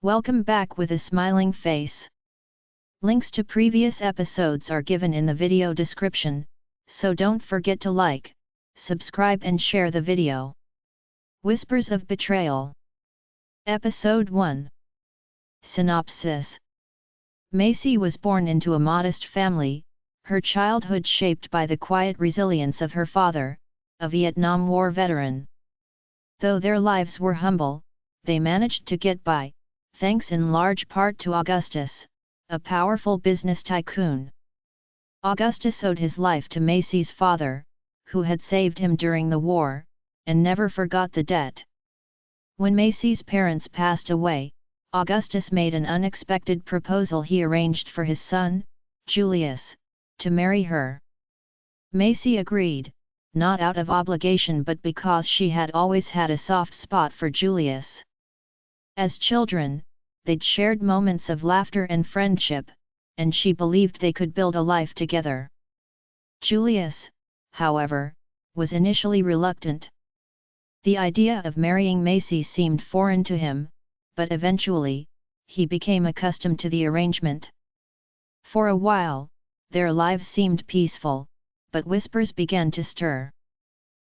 Welcome back with a smiling face. Links to previous episodes are given in the video description, so don't forget to like, subscribe and share the video. Whispers of Betrayal. Episode 1. Synopsis. Macy was born into a modest family, her childhood shaped by the quiet resilience of her father, a Vietnam War veteran. Though their lives were humble, they managed to get by, thanks in large part to Augustus, a powerful business tycoon. Augustus owed his life to Macy's father, who had saved him during the war, and never forgot the debt. When Macy's parents passed away, Augustus made an unexpected proposal. He arranged for his son, Julius, to marry her. Macy agreed, not out of obligation but because she had always had a soft spot for Julius. As children, they'd shared moments of laughter and friendship, and she believed they could build a life together. Julius, however, was initially reluctant. The idea of marrying Macy seemed foreign to him, but eventually, he became accustomed to the arrangement. For a while, their lives seemed peaceful, but whispers began to stir.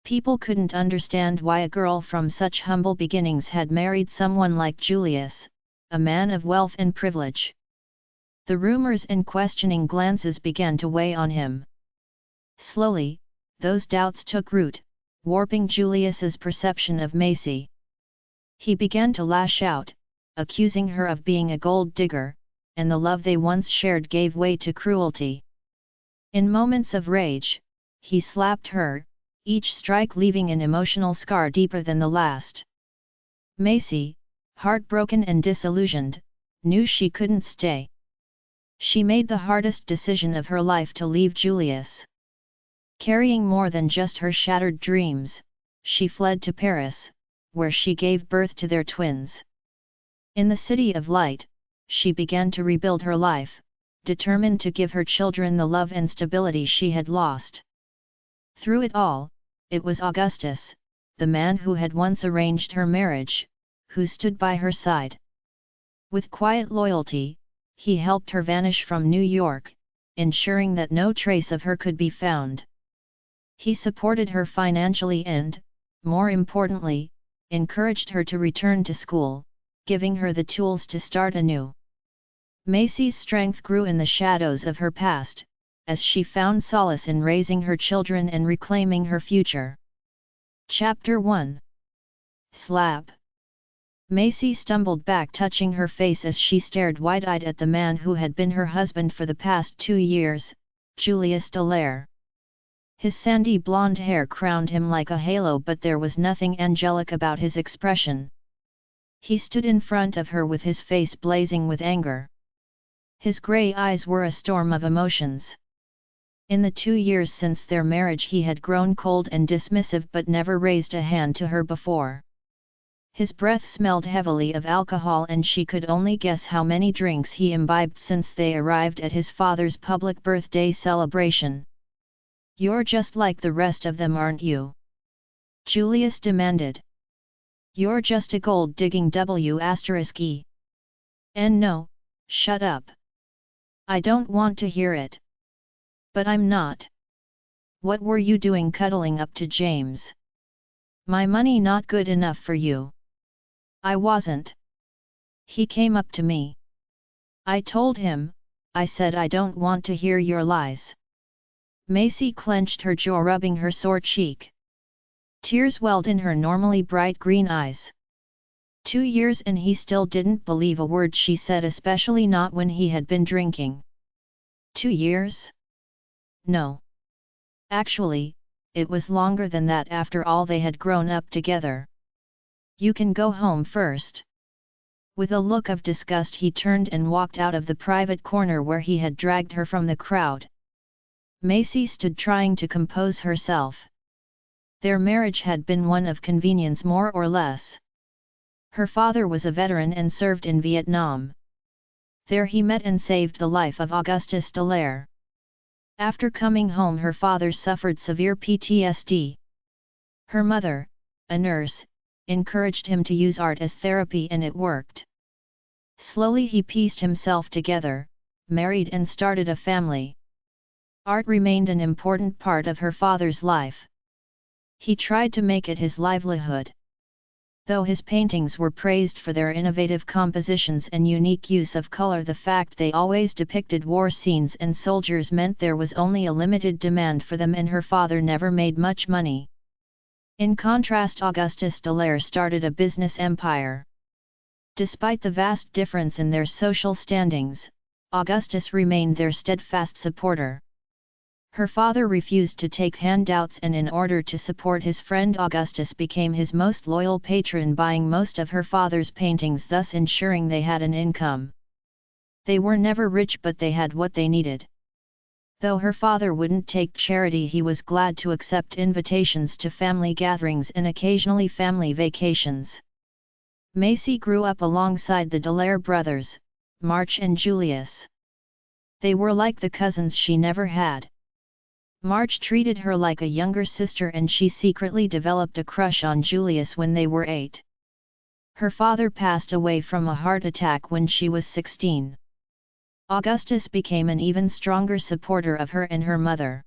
People couldn't understand why a girl from such humble beginnings had married someone like Julius, a man of wealth and privilege. The rumors and questioning glances began to weigh on him. Slowly, those doubts took root, warping Julius's perception of Macy. He began to lash out, accusing her of being a gold digger, and the love they once shared gave way to cruelty. In moments of rage, he slapped her, each strike leaving an emotional scar deeper than the last. Macy, heartbroken and disillusioned, knew she couldn't stay. She made the hardest decision of her life to leave Julius. Carrying more than just her shattered dreams, she fled to Paris, where she gave birth to their twins. In the City of Light, she began to rebuild her life, determined to give her children the love and stability she had lost. Through it all, it was Augustus, the man who had once arranged her marriage, who stood by her side. With quiet loyalty, he helped her vanish from New York, ensuring that no trace of her could be found. He supported her financially and, more importantly, encouraged her to return to school, giving her the tools to start anew. Macy's strength grew in the shadows of her past, as she found solace in raising her children and reclaiming her future. Chapter 1. Slap. Macy stumbled back, touching her face as she stared wide-eyed at the man who had been her husband for the past 2 years, Julius Delair. His sandy blonde hair crowned him like a halo, but there was nothing angelic about his expression. He stood in front of her with his face blazing with anger. His grey eyes were a storm of emotions. In the 2 years since their marriage he had grown cold and dismissive but never raised a hand to her before. His breath smelled heavily of alcohol and she could only guess how many drinks he imbibed since they arrived at his father's public birthday celebration. "You're just like the rest of them, aren't you?" Julius demanded. "You're just a gold-digging W***E. And no, shut up. I don't want to hear it." "But I'm not. What were you doing cuddling up to James? My money not good enough for you?" "I wasn't. He came up to me. I told him, I said I don't want to hear your lies." Macy clenched her jaw, rubbing her sore cheek. Tears welled in her normally bright green eyes. 2 years and he still didn't believe a word she said, especially not when he had been drinking. 2 years? No. Actually, it was longer than that. After all, they had grown up together. "You can go home first." With a look of disgust he turned and walked out of the private corner where he had dragged her from the crowd. Macy stood trying to compose herself. Their marriage had been one of convenience more or less. Her father was a veteran and served in Vietnam. There he met and saved the life of Augustus Delair. After coming home her father suffered severe PTSD. Her mother, a nurse, encouraged him to use art as therapy and it worked. Slowly he pieced himself together, married and started a family. Art remained an important part of her father's life. He tried to make it his livelihood. Though his paintings were praised for their innovative compositions and unique use of color, the fact they always depicted war scenes and soldiers meant there was only a limited demand for them, and her father never made much money. In contrast, Augustus Delair started a business empire. Despite the vast difference in their social standings, Augustus remained their steadfast supporter. Her father refused to take handouts, and in order to support his friend, Augustus became his most loyal patron, buying most of her father's paintings, thus ensuring they had an income. They were never rich, but they had what they needed. Though her father wouldn't take charity, he was glad to accept invitations to family gatherings and occasionally family vacations. Macy grew up alongside the Delair brothers, March and Julius. They were like the cousins she never had. March treated her like a younger sister, and she secretly developed a crush on Julius when they were 8. Her father passed away from a heart attack when she was 16. Augustus became an even stronger supporter of her and her mother.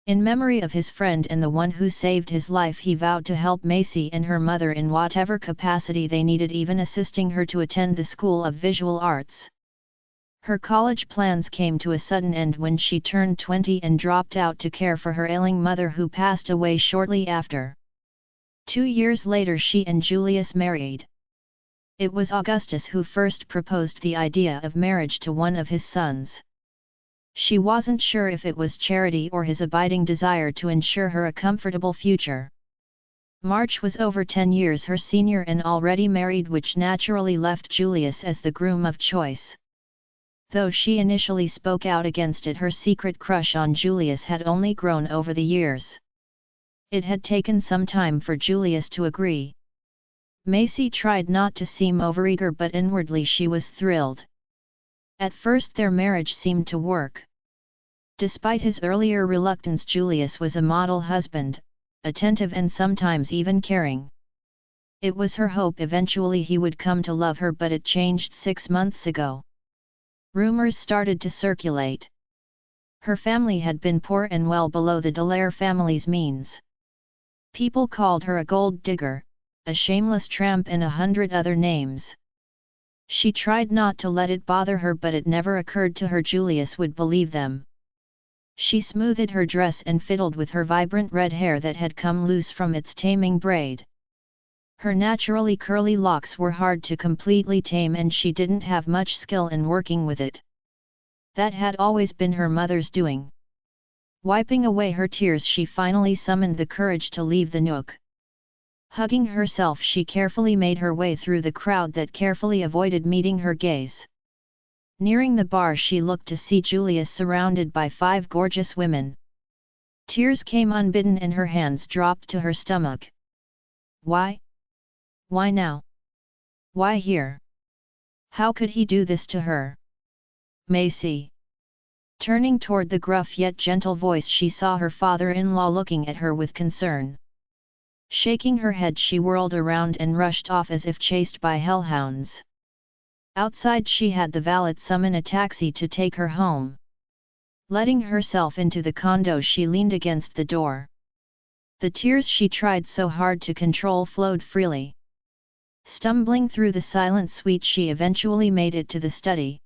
In memory of his friend and the one who saved his life, he vowed to help Macy and her mother in whatever capacity they needed, even assisting her to attend the School of Visual Arts. Her college plans came to a sudden end when she turned 20 and dropped out to care for her ailing mother, who passed away shortly after. 2 years later, she and Julius married. It was Augustus who first proposed the idea of marriage to one of his sons. She wasn't sure if it was charity or his abiding desire to ensure her a comfortable future. March was over 10 years her senior and already married, which naturally left Julius as the groom of choice. Though she initially spoke out against it, her secret crush on Julius had only grown over the years. It had taken some time for Julius to agree. Macy tried not to seem overeager, but inwardly she was thrilled. At first their marriage seemed to work. Despite his earlier reluctance, Julius was a model husband, attentive and sometimes even caring. It was her hope eventually he would come to love her, but it changed 6 months ago. Rumors started to circulate. Her family had been poor and well below the Delair family's means. People called her a gold digger, a shameless tramp, and 100 other names. She tried not to let it bother her, but it never occurred to her Julius would believe them. She smoothed her dress and fiddled with her vibrant red hair that had come loose from its taming braid. Her naturally curly locks were hard to completely tame, and she didn't have much skill in working with it. That had always been her mother's doing. Wiping away her tears, she finally summoned the courage to leave the nook. Hugging herself, she carefully made her way through the crowd that carefully avoided meeting her gaze. Nearing the bar, she looked to see Julius surrounded by 5 gorgeous women. Tears came unbidden and her hands dropped to her stomach. Why? Why now? Why here? How could he do this to her? Macy. Turning toward the gruff yet gentle voice, she saw her father-in-law looking at her with concern. Shaking her head, she whirled around and rushed off as if chased by hellhounds. Outside, she had the valet summon a taxi to take her home. Letting herself into the condo, she leaned against the door. The tears she tried so hard to control flowed freely. Stumbling through the silent suite, she eventually made it to the study.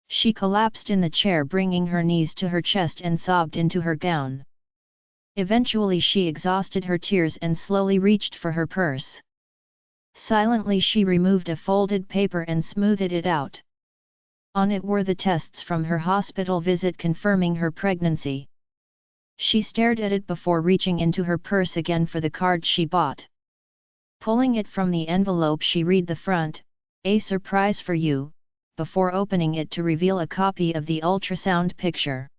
She collapsed in the chair, bringing her knees to her chest, and sobbed into her gown. Eventually she exhausted her tears and slowly reached for her purse. Silently she removed a folded paper and smoothed it out. On it were the tests from her hospital visit confirming her pregnancy. She stared at it before reaching into her purse again for the card she bought. Pulling it from the envelope, she read the front, "A surprise for you," before opening it to reveal a copy of the ultrasound picture.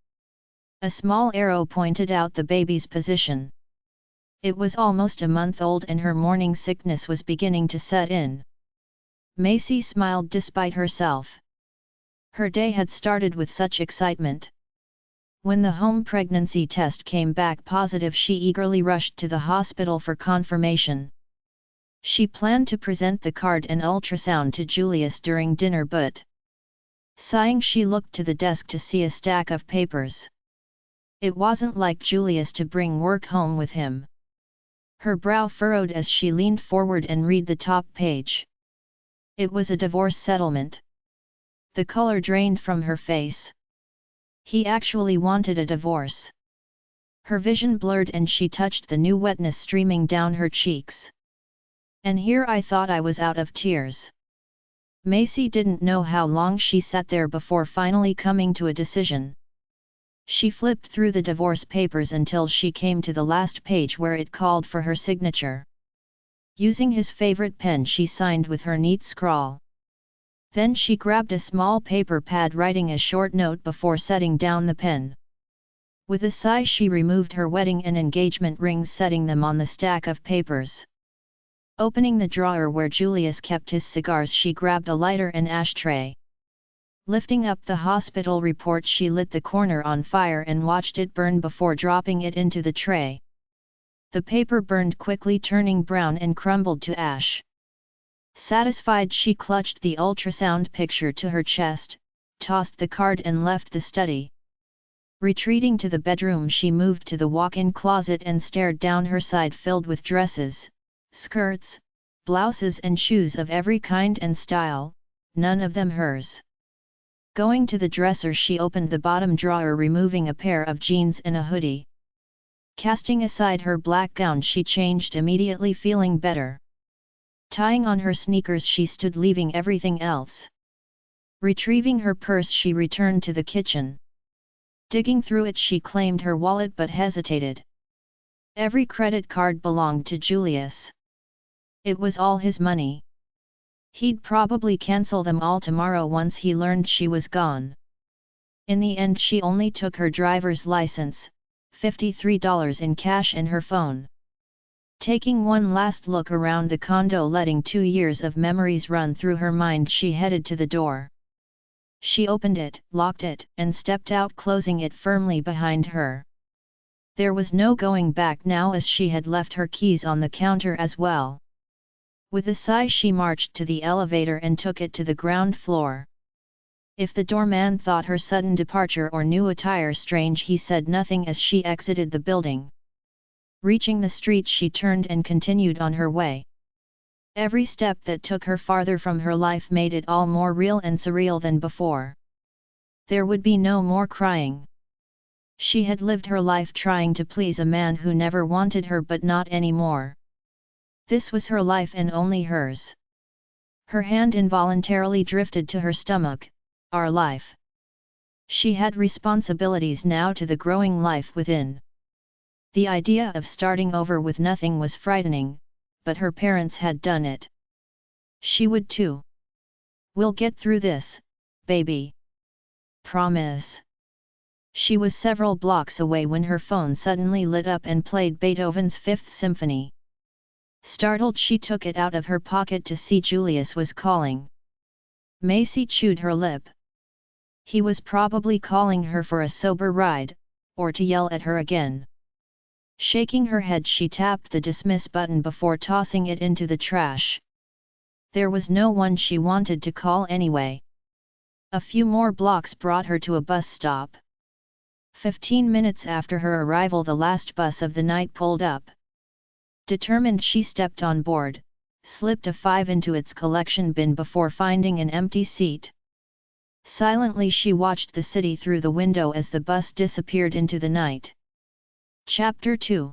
A small arrow pointed out the baby's position. It was almost a month old and her morning sickness was beginning to set in. Macy smiled despite herself. Her day had started with such excitement. When the home pregnancy test came back positive, she eagerly rushed to the hospital for confirmation. She planned to present the card and ultrasound to Julius during dinner, but sighing, she looked to the desk to see a stack of papers. It wasn't like Julius to bring work home with him. Her brow furrowed as she leaned forward and read the top page. It was a divorce settlement. The color drained from her face. He actually wanted a divorce. Her vision blurred and she touched the new wetness streaming down her cheeks. And here I thought I was out of tears. Macy didn't know how long she sat there before finally coming to a decision. She flipped through the divorce papers until she came to the last page where it called for her signature. Using his favorite pen, she signed with her neat scrawl. Then she grabbed a small paper pad, writing a short note before setting down the pen. With a sigh, she removed her wedding and engagement rings, setting them on the stack of papers. Opening the drawer where Julius kept his cigars, she grabbed a lighter and ashtray. Lifting up the hospital report, she lit the corner on fire and watched it burn before dropping it into the tray. The paper burned quickly, turning brown and crumbled to ash. Satisfied, she clutched the ultrasound picture to her chest, tossed the card and left the study. Retreating to the bedroom, she moved to the walk-in closet and stared down her side, filled with dresses, skirts, blouses and shoes of every kind and style, none of them hers. Going to the dresser, she opened the bottom drawer, removing a pair of jeans and a hoodie. Casting aside her black gown, she changed immediately, feeling better. Tying on her sneakers, she stood, leaving everything else. Retrieving her purse, she returned to the kitchen. Digging through it, she claimed her wallet but hesitated. Every credit card belonged to Julius. It was all his money. He'd probably cancel them all tomorrow once he learned she was gone. In the end, she only took her driver's license, $53 in cash, and her phone. Taking one last look around the condo, letting 2 years of memories run through her mind, she headed to the door. She opened it, locked it, and stepped out, closing it firmly behind her. There was no going back now, as she had left her keys on the counter as well. With a sigh, she marched to the elevator and took it to the ground floor. If the doorman thought her sudden departure or new attire strange, he said nothing as she exited the building. Reaching the street, she turned and continued on her way. Every step that took her farther from her life made it all more real and surreal than before. There would be no more crying. She had lived her life trying to please a man who never wanted her, but not anymore. This was her life and only hers. Her hand involuntarily drifted to her stomach. Our life. She had responsibilities now to the growing life within. The idea of starting over with nothing was frightening, but her parents had done it. She would too. We'll get through this, baby. Promise. She was several blocks away when her phone suddenly lit up and played Beethoven's Fifth Symphony. Startled, she took it out of her pocket to see Julius was calling. Macy chewed her lip. He was probably calling her for a sober ride, or to yell at her again. Shaking her head, she tapped the dismiss button before tossing it into the trash. There was no one she wanted to call anyway. A few more blocks brought her to a bus stop. 15 minutes after her arrival, the last bus of the night pulled up. Determined, she stepped on board, slipped a 5 into its collection bin before finding an empty seat. Silently, she watched the city through the window as the bus disappeared into the night. Chapter 2.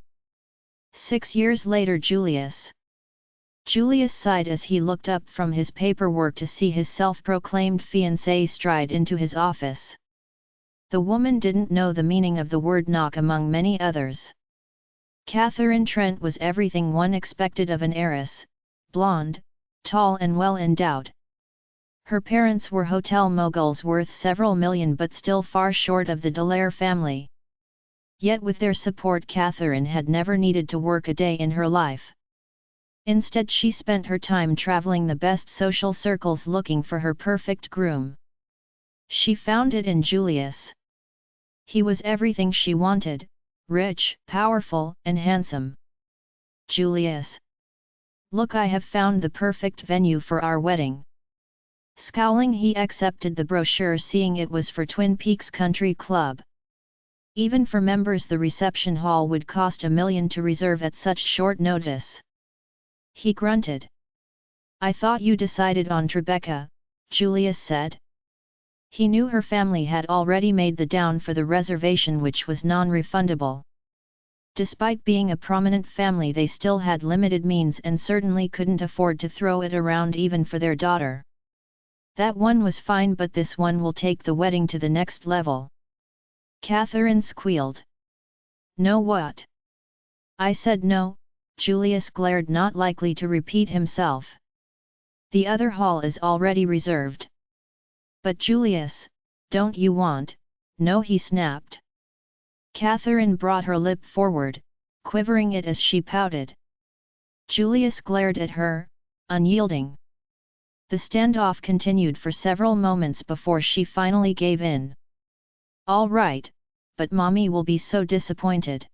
6 years later, Julius. Julius sighed as he looked up from his paperwork to see his self-proclaimed fiancée stride into his office. The woman didn't know the meaning of the word knock, among many others. Catherine Trent was everything one expected of an heiress: blonde, tall and well endowed. Her parents were hotel moguls worth several million, but still far short of the Delair family. Yet with their support, Catherine had never needed to work a day in her life. Instead, she spent her time traveling the best social circles looking for her perfect groom. She found it in Julius. He was everything she wanted: rich, powerful, and handsome. Julius. Look, I have found the perfect venue for our wedding. Scowling, he accepted the brochure, seeing it was for Twin Peaks Country Club. Even for members, the reception hall would cost $1 million to reserve at such short notice. He grunted. I thought you decided on Tribeca, Julius said. He knew her family had already made the down for the reservation, which was non-refundable. Despite being a prominent family, they still had limited means and certainly couldn't afford to throw it around even for their daughter. That one was fine, but this one will take the wedding to the next level. Catherine squealed. No what? I said no, Julius glared, not likely to repeat himself. The other hall is already reserved. But Julius, don't you want? No, he snapped. Catherine brought her lip forward, quivering it as she pouted. Julius glared at her, unyielding. The standoff continued for several moments before she finally gave in. All right, but Mommy will be so disappointed.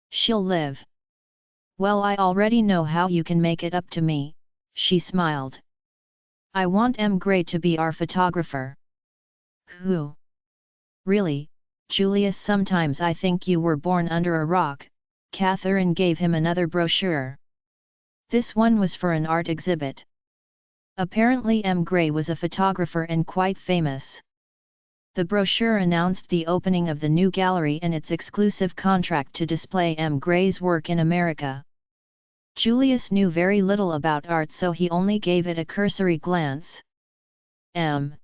She'll live. Well, I already know how you can make it up to me, she smiled. I want M. Gray to be our photographer. Who? Really, Julius, sometimes I think you were born under a rock. Catherine gave him another brochure. This one was for an art exhibit. Apparently M. Gray was a photographer and quite famous. The brochure announced the opening of the new gallery and its exclusive contract to display M. Gray's work in America. Julius knew very little about art, so he only gave it a cursory glance. M.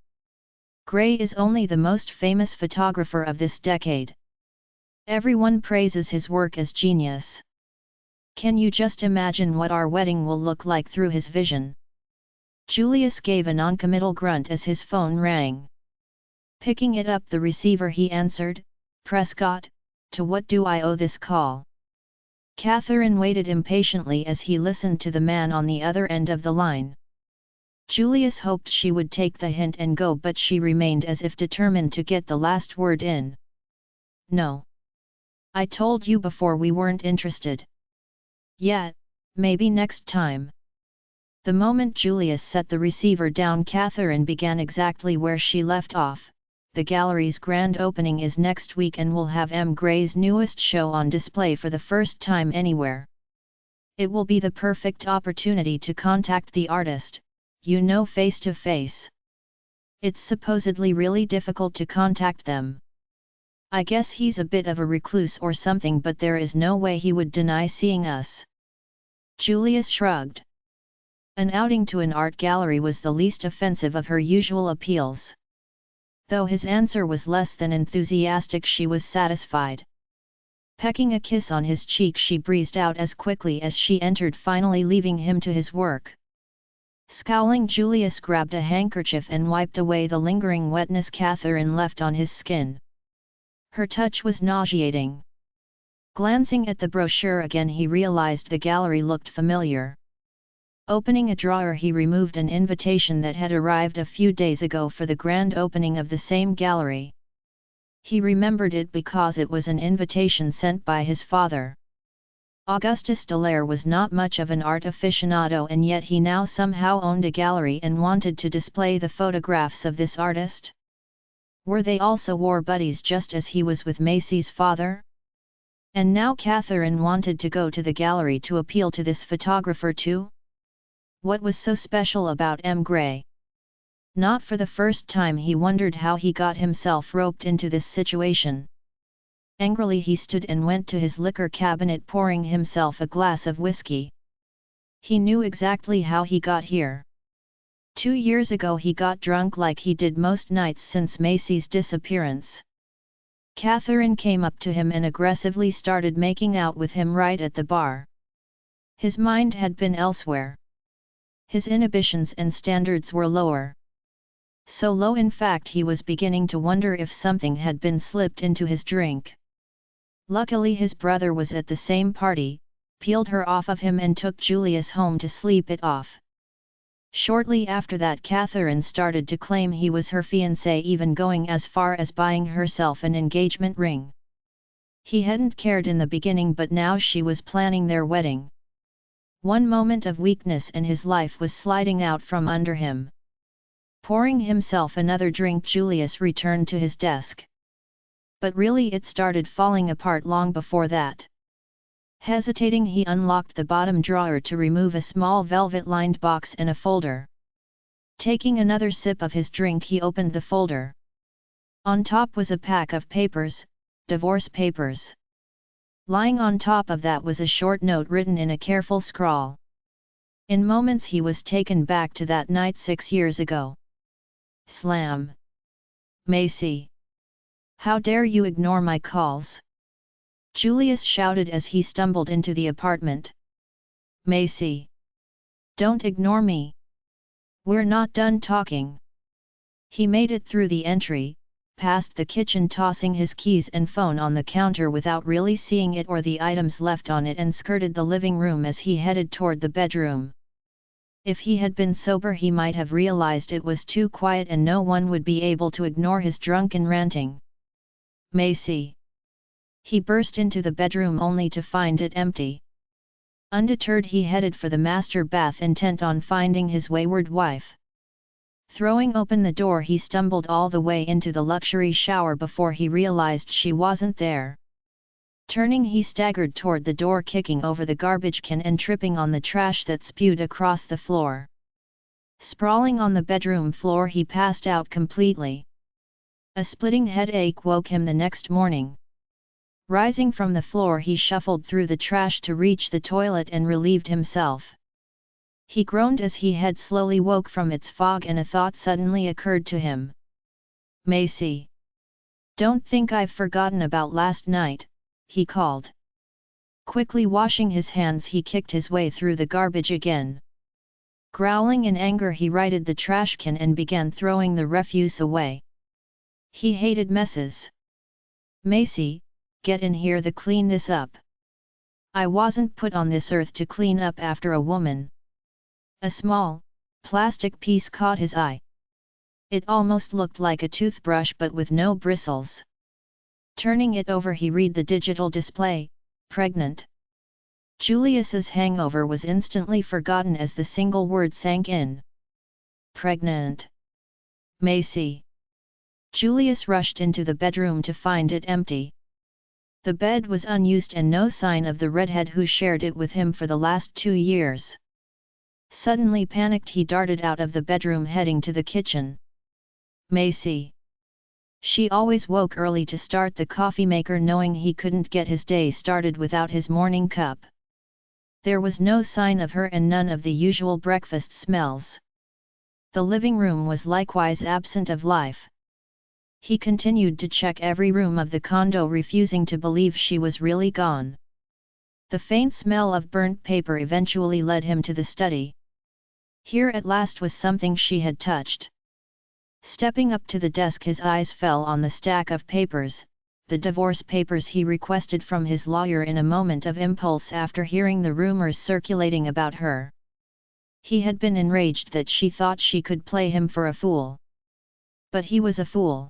Gray is only the most famous photographer of this decade. Everyone praises his work as genius. Can you just imagine what our wedding will look like through his vision? Julius gave a noncommittal grunt as his phone rang. Picking it up the receiver, he answered, Prescott, to what do I owe this call? Catherine waited impatiently as he listened to the man on the other end of the line. Julius hoped she would take the hint and go, but she remained as if determined to get the last word in. No. I told you before we weren't interested. Yet, maybe next time. The moment Julius set the receiver down, Catherine began exactly where she left off. The gallery's grand opening is next week and will have M. Gray's newest show on display for the first time anywhere. It will be the perfect opportunity to contact the artist, you know, face to face. It's supposedly really difficult to contact them. I guess he's a bit of a recluse or something, but there is no way he would deny seeing us. Julius shrugged. An outing to an art gallery was the least offensive of her usual appeals. Though his answer was less than enthusiastic, she was satisfied. Pecking a kiss on his cheek, she breezed out as quickly as she entered, finally leaving him to his work. Scowling, Julius grabbed a handkerchief and wiped away the lingering wetness Catherine left on his skin. Her touch was nauseating. Glancing at the brochure again, he realized the gallery looked familiar. Opening a drawer, he removed an invitation that had arrived a few days ago for the grand opening of the same gallery. He remembered it because it was an invitation sent by his father. Augustus Delair was not much of an art aficionado, and yet he now somehow owned a gallery and wanted to display the photographs of this artist. Were they also war buddies, just as he was with Macy's father? And now Catherine wanted to go to the gallery to appeal to this photographer too? What was so special about M. Gray? Not for the first time he wondered how he got himself roped into this situation. Angrily he stood and went to his liquor cabinet, pouring himself a glass of whiskey. He knew exactly how he got here. 2 years ago he got drunk like he did most nights since Macy's disappearance. Catherine came up to him and aggressively started making out with him right at the bar. His mind had been elsewhere. His inhibitions and standards were lower. So low, in fact, he was beginning to wonder if something had been slipped into his drink. Luckily his brother was at the same party, peeled her off of him and took Julius home to sleep it off. Shortly after that, Catherine started to claim he was her fiancé, even going as far as buying herself an engagement ring. He hadn't cared in the beginning, but now she was planning their wedding. One moment of weakness and his life was sliding out from under him. Pouring himself another drink, Julius returned to his desk. But really it started falling apart long before that. Hesitating, he unlocked the bottom drawer to remove a small velvet-lined box and a folder. Taking another sip of his drink, he opened the folder. On top was a pack of papers, divorce papers. Lying on top of that was a short note written in a careful scrawl. In moments he was taken back to that night 6 years ago. Slam. Macy. How dare you ignore my calls? Julius shouted as he stumbled into the apartment. Macy. Don't ignore me. We're not done talking. He made it through the entry, past the kitchen, tossing his keys and phone on the counter without really seeing it or the items left on it, and skirted the living room as he headed toward the bedroom. If he had been sober, he might have realized it was too quiet and no one would be able to ignore his drunken ranting. Macy. He burst into the bedroom only to find it empty. Undeterred, he headed for the master bath, intent on finding his wayward wife. Throwing open the door, he stumbled all the way into the luxury shower before he realized she wasn't there. Turning, he staggered toward the door, kicking over the garbage can and tripping on the trash that spewed across the floor. Sprawling on the bedroom floor, he passed out completely. A splitting headache woke him the next morning. Rising from the floor, he shuffled through the trash to reach the toilet and relieved himself. He groaned as he head slowly woke from its fog, and a thought suddenly occurred to him. Macy. Don't think I've forgotten about last night, he called. Quickly washing his hands, he kicked his way through the garbage again. Growling in anger, he righted the trash can and began throwing the refuse away. He hated messes. Macy, get in here to clean this up. I wasn't put on this earth to clean up after a woman. A small, plastic piece caught his eye. It almost looked like a toothbrush but with no bristles. Turning it over, he read the digital display, pregnant. Julius's hangover was instantly forgotten as the single word sank in. Pregnant. Macy. Julius rushed into the bedroom to find it empty. The bed was unused and no sign of the redhead who shared it with him for the last 2 years. Suddenly panicked, he darted out of the bedroom, heading to the kitchen. Macy. She always woke early to start the coffee maker, knowing he couldn't get his day started without his morning cup. There was no sign of her and none of the usual breakfast smells. The living room was likewise absent of life. He continued to check every room of the condo, refusing to believe she was really gone. The faint smell of burnt paper eventually led him to the study. Here at last was something she had touched. Stepping up to the desk, his eyes fell on the stack of papers, the divorce papers he requested from his lawyer in a moment of impulse after hearing the rumors circulating about her. He had been enraged that she thought she could play him for a fool. But he was a fool.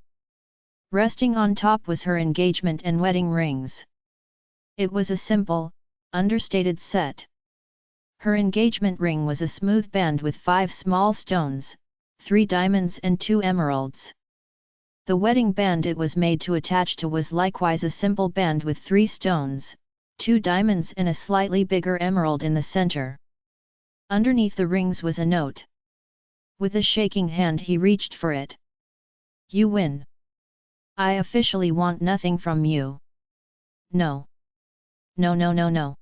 Resting on top was her engagement and wedding rings. It was a simple, understated set. Her engagement ring was a smooth band with 5 small stones, 3 diamonds and 2 emeralds. The wedding band it was made to attach to was likewise a simple band with 3 stones, 2 diamonds and a slightly bigger emerald in the center. Underneath the rings was a note. With a shaking hand he reached for it. You win. I officially want nothing from you. No. No, no, no, no.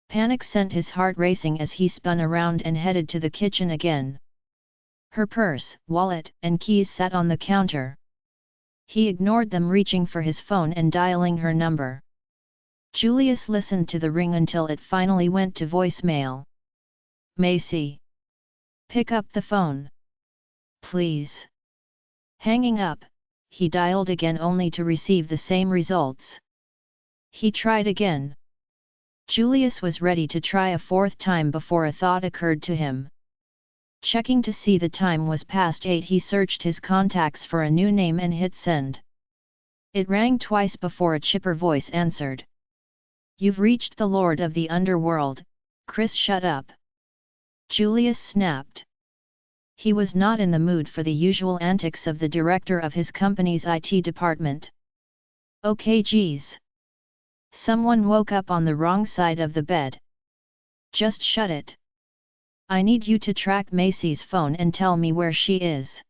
Panic sent his heart racing as he spun around and headed to the kitchen again. Her purse, wallet, and keys sat on the counter. He ignored them, reaching for his phone and dialing her number. Julius listened to the ring until it finally went to voicemail. Macy. Pick up the phone. Please. Hanging up, he dialed again only to receive the same results. He tried again. Julius was ready to try a 4th time before a thought occurred to him. Checking to see the time was past 8, he searched his contacts for a new name and hit send. It rang twice before a chipper voice answered. You've reached the Lord of the Underworld, Chris, shut up. Julius snapped. He was not in the mood for the usual antics of the director of his company's IT department. Okay, geez. Someone woke up on the wrong side of the bed. Just shut it. I need you to track Macy's phone and tell me where she is.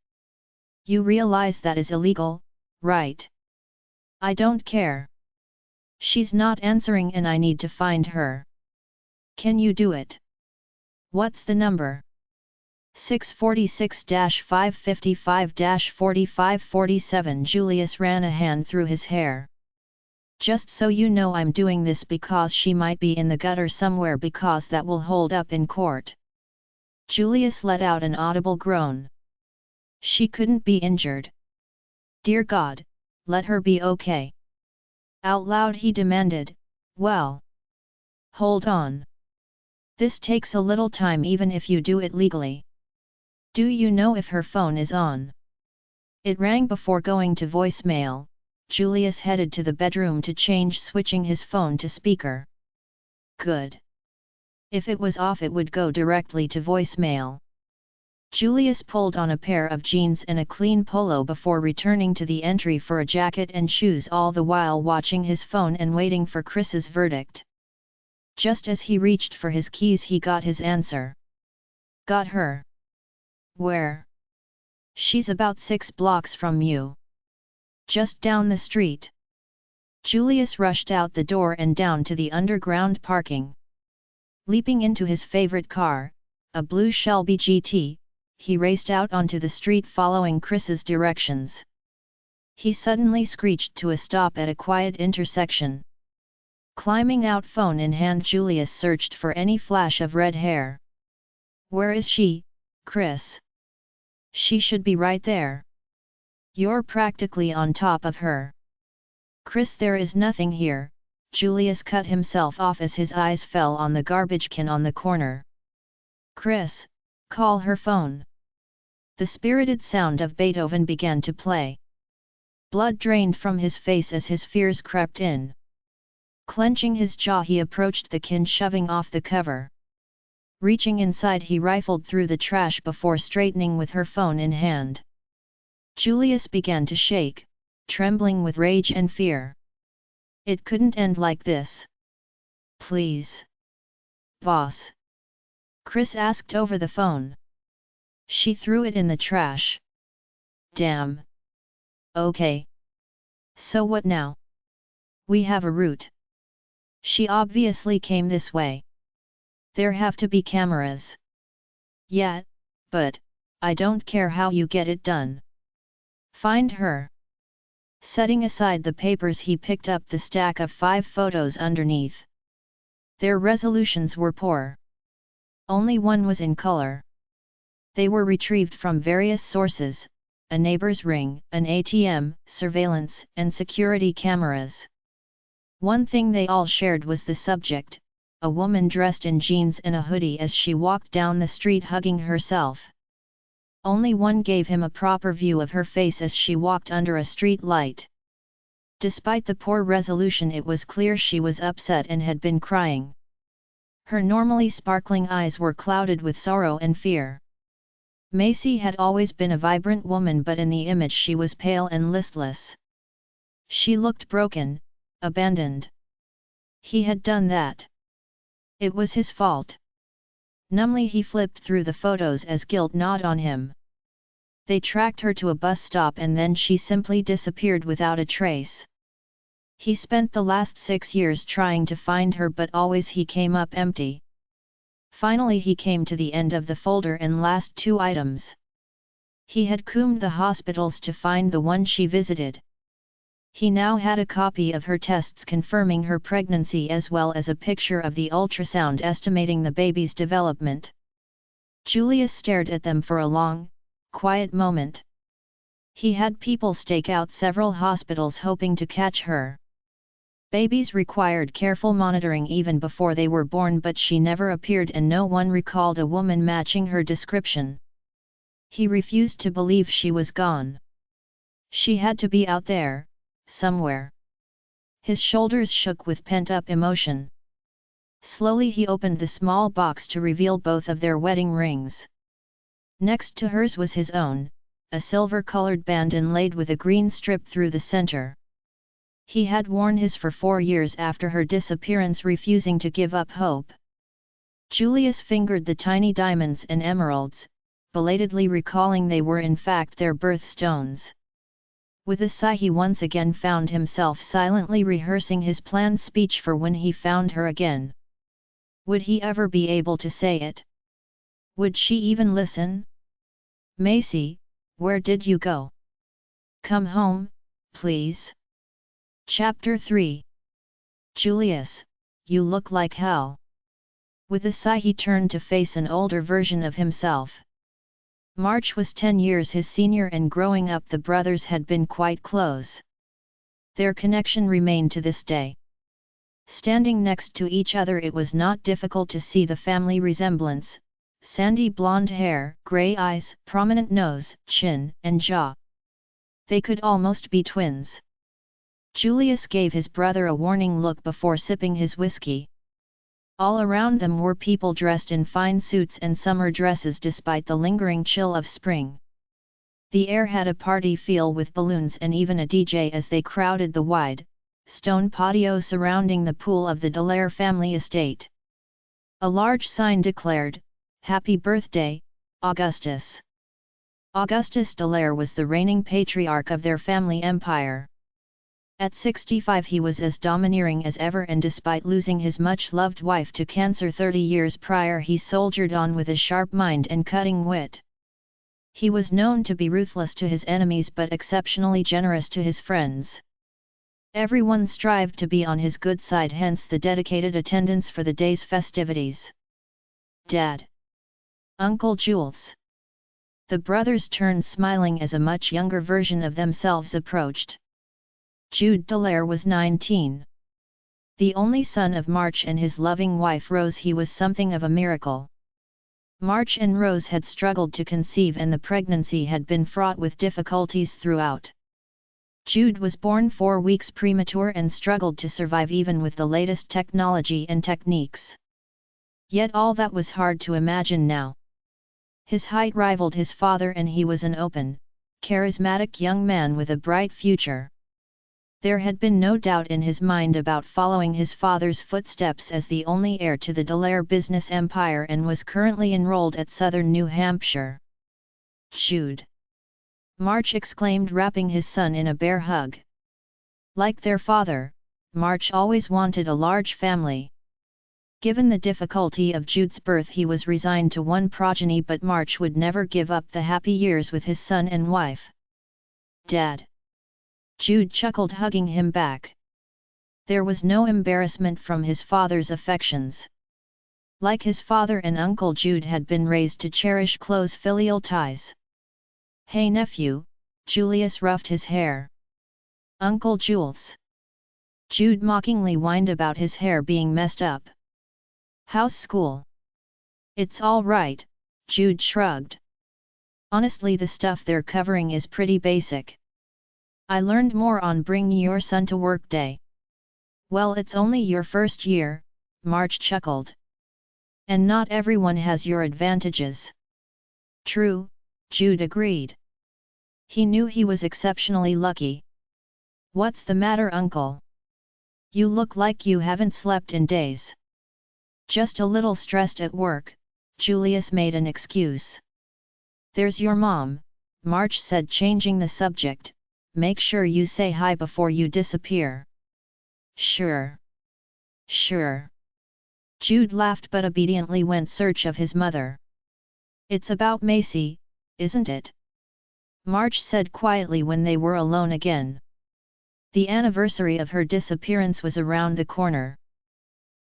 You realize that is illegal, right? I don't care. She's not answering and I need to find her. Can you do it? What's the number? 646-555-4547. Julius ran a hand through his hair. Just so you know, I'm doing this because she might be in the gutter somewhere, because that will hold up in court. Julius let out an audible groan. She couldn't be injured. Dear God, let her be okay. Out loud he demanded, well. Hold on. This takes a little time even if you do it legally. Do you know if her phone is on? It rang before going to voicemail. Julius headed to the bedroom to change, switching his phone to speaker. Good. If it was off it would go directly to voicemail. Julius pulled on a pair of jeans and a clean polo before returning to the entry for a jacket and shoes, all the while watching his phone and waiting for Chris's verdict. Just as he reached for his keys he got his answer. Got her. Where? She's about 6 blocks from you. Just down the street. Julius rushed out the door and down to the underground parking. Leaping into his favorite car, a blue Shelby GT, he raced out onto the street following Chris's directions. He suddenly screeched to a stop at a quiet intersection. Climbing out, phone in hand, Julius searched for any flash of red hair. Where is she, Chris? She should be right there. You're practically on top of her. Chris, there is nothing here. Julius cut himself off as his eyes fell on the garbage can on the corner. Chris, call her phone. The spirited sound of Beethoven began to play. Blood drained from his face as his fears crept in. Clenching his jaw, he approached the can, shoving off the cover. Reaching inside, he rifled through the trash before straightening with her phone in hand. Julius began to shake, trembling with rage and fear. It couldn't end like this. Please. Boss. Chris asked over the phone. She threw it in the trash. Damn. Okay. So what now? We have a route. She obviously came this way. There have to be cameras. Yeah, but I don't care how you get it done. Find her. Setting aside the papers, he picked up the stack of 5 photos underneath. Their resolutions were poor. Only one was in color. They were retrieved from various sources: a neighbor's ring, an ATM, surveillance, and security cameras. One thing they all shared was the subject: a woman dressed in jeans and a hoodie as she walked down the street hugging herself. Only one gave him a proper view of her face as she walked under a street light. Despite the poor resolution, it was clear she was upset and had been crying. Her normally sparkling eyes were clouded with sorrow and fear. Macy had always been a vibrant woman, but in the image she was pale and listless. She looked broken, abandoned. He had done that. It was his fault. Numbly he flipped through the photos as guilt gnawed on him. They tracked her to a bus stop and then she simply disappeared without a trace. He spent the last 6 years trying to find her, but always he came up empty. Finally he came to the end of the folder and last 2 items. He had combed the hospitals to find the one she visited. He now had a copy of her tests confirming her pregnancy, as well as a picture of the ultrasound estimating the baby's development. Julius stared at them for a long, quiet moment. He had people stake out several hospitals hoping to catch her. Babies required careful monitoring even before they were born, but she never appeared and no one recalled a woman matching her description. He refused to believe she was gone. She had to be out there, somewhere. His shoulders shook with pent-up emotion. Slowly he opened the small box to reveal both of their wedding rings. Next to hers was his own, a silver-colored band inlaid with a green strip through the center. He had worn his for 4 years after her disappearance, refusing to give up hope. Julius fingered the tiny diamonds and emeralds, belatedly recalling they were in fact their birthstones. With a sigh he once again found himself silently rehearsing his planned speech for when he found her again. Would he ever be able to say it? Would she even listen? "Macy, where did you go? Come home, please." Chapter 3. Julius, you look like hell. With a sigh he turned to face an older version of himself. March was 10 years his senior, and growing up the brothers had been quite close. Their connection remained to this day. Standing next to each other it was not difficult to see the family resemblance: sandy blonde hair, grey eyes, prominent nose, chin, and jaw. They could almost be twins. Julius gave his brother a warning look before sipping his whiskey. All around them were people dressed in fine suits and summer dresses despite the lingering chill of spring. The air had a party feel with balloons and even a DJ as they crowded the wide, stone patio surrounding the pool of the Delair family estate. A large sign declared, "Happy Birthday, Augustus." Augustus Delair was the reigning patriarch of their family empire. At 65 he was as domineering as ever, and despite losing his much-loved wife to cancer 30 years prior he soldiered on with a sharp mind and cutting wit. He was known to be ruthless to his enemies but exceptionally generous to his friends. Everyone strived to be on his good side, hence the dedicated attendance for the day's festivities. "Dad! Uncle Jules!" The brothers turned smiling as a much younger version of themselves approached. Jude Delair was 19. The only son of March and his loving wife Rose, he was something of a miracle. March and Rose had struggled to conceive and the pregnancy had been fraught with difficulties throughout. Jude was born 4 weeks premature and struggled to survive even with the latest technology and techniques. Yet all that was hard to imagine now. His height rivaled his father and he was an open, charismatic young man with a bright future. There had been no doubt in his mind about following his father's footsteps as the only heir to the Delair business empire, and was currently enrolled at Southern New Hampshire. "Jude!" March exclaimed, wrapping his son in a bear hug. Like their father, March always wanted a large family. Given the difficulty of Jude's birth he was resigned to one progeny, but March would never give up the happy years with his son and wife. "Dad!" Jude chuckled, hugging him back. There was no embarrassment from his father's affections. Like his father and uncle, Jude had been raised to cherish close filial ties. "Hey nephew," Julius roughed his hair. "Uncle Jules." Jude mockingly whined about his hair being messed up. "How's school?" "It's all right," Jude shrugged. "Honestly, the stuff they're covering is pretty basic. I learned more on Bring Your Son to Work Day." "Well, it's only your first year," March chuckled. "And not everyone has your advantages." "True," Jude agreed. He knew he was exceptionally lucky. "What's the matter, uncle? You look like you haven't slept in days." "Just a little stressed at work," Julius made an excuse. "There's your mom," March said, changing the subject. "Make sure you say hi before you disappear." "Sure. Sure." Jude laughed but obediently went search of his mother. "It's about Macy, isn't it?" March said quietly when they were alone again. The anniversary of her disappearance was around the corner.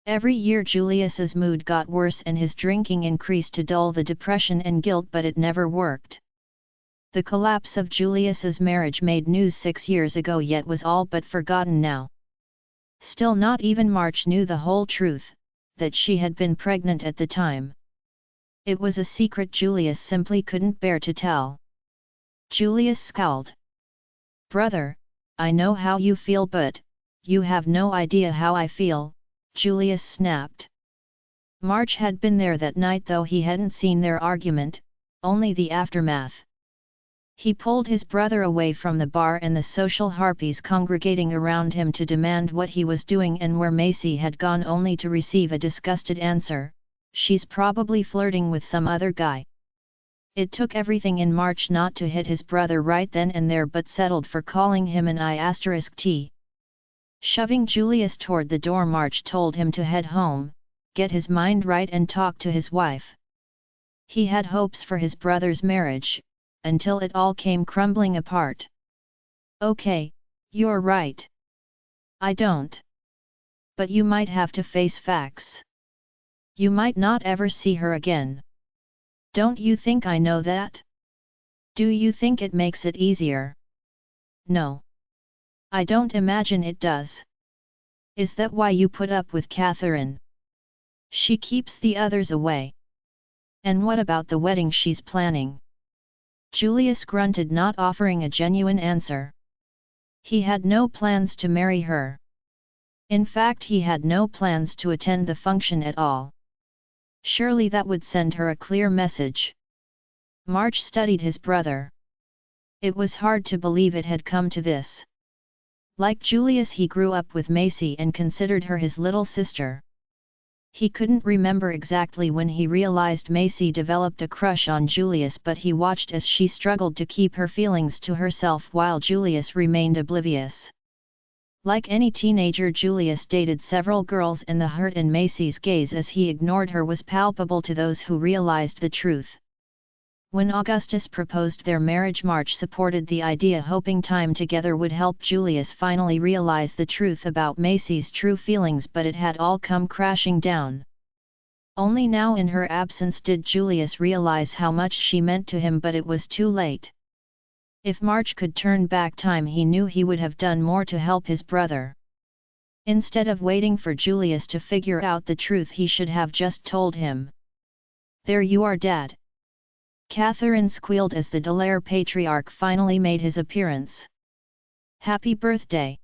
Every year Julius's mood got worse and his drinking increased to dull the depression and guilt, but it never worked. The collapse of Julius's marriage made news 6 years ago, yet was all but forgotten now. Still, not even March knew the whole truth, that she had been pregnant at the time. It was a secret Julius simply couldn't bear to tell. Julius scowled. "Brother, I know how you feel, but you have no idea how I feel," Julius snapped. March had been there that night, though he hadn't seen their argument, only the aftermath. He pulled his brother away from the bar and the social harpies congregating around him to demand what he was doing and where Macy had gone, only to receive a disgusted answer: "She's probably flirting with some other guy." It took everything in March not to hit his brother right then and there, but settled for calling him an I*T. Shoving Julius toward the door, March told him to head home, get his mind right and talk to his wife. He had hopes for his brother's marriage, until it all came crumbling apart. "Okay, you're right. I don't. But you might have to face facts. You might not ever see her again. Don't you think I know that? Do you think it makes it easier?" "No. I don't imagine it does. Is that why you put up with Catherine? She keeps the others away. And what about the wedding she's planning?" Julius grunted, not offering a genuine answer. He had no plans to marry her. In fact, he had no plans to attend the function at all. Surely that would send her a clear message. March studied his brother. It was hard to believe it had come to this. Like Julius, he grew up with Macy and considered her his little sister. He couldn't remember exactly when he realized Macy developed a crush on Julius, but he watched as she struggled to keep her feelings to herself while Julius remained oblivious. Like any teenager, Julius dated several girls, and the hurt in Macy's gaze as he ignored her was palpable to those who realized the truth. When Augustus proposed their marriage, March supported the idea, hoping time together would help Julius finally realize the truth about Macy's true feelings, but it had all come crashing down. Only now in her absence did Julius realize how much she meant to him, but it was too late. If March could turn back time, he knew he would have done more to help his brother. Instead of waiting for Julius to figure out the truth, he should have just told him. "There you are, Dad." Catherine squealed as the Delair patriarch finally made his appearance. "Happy birthday."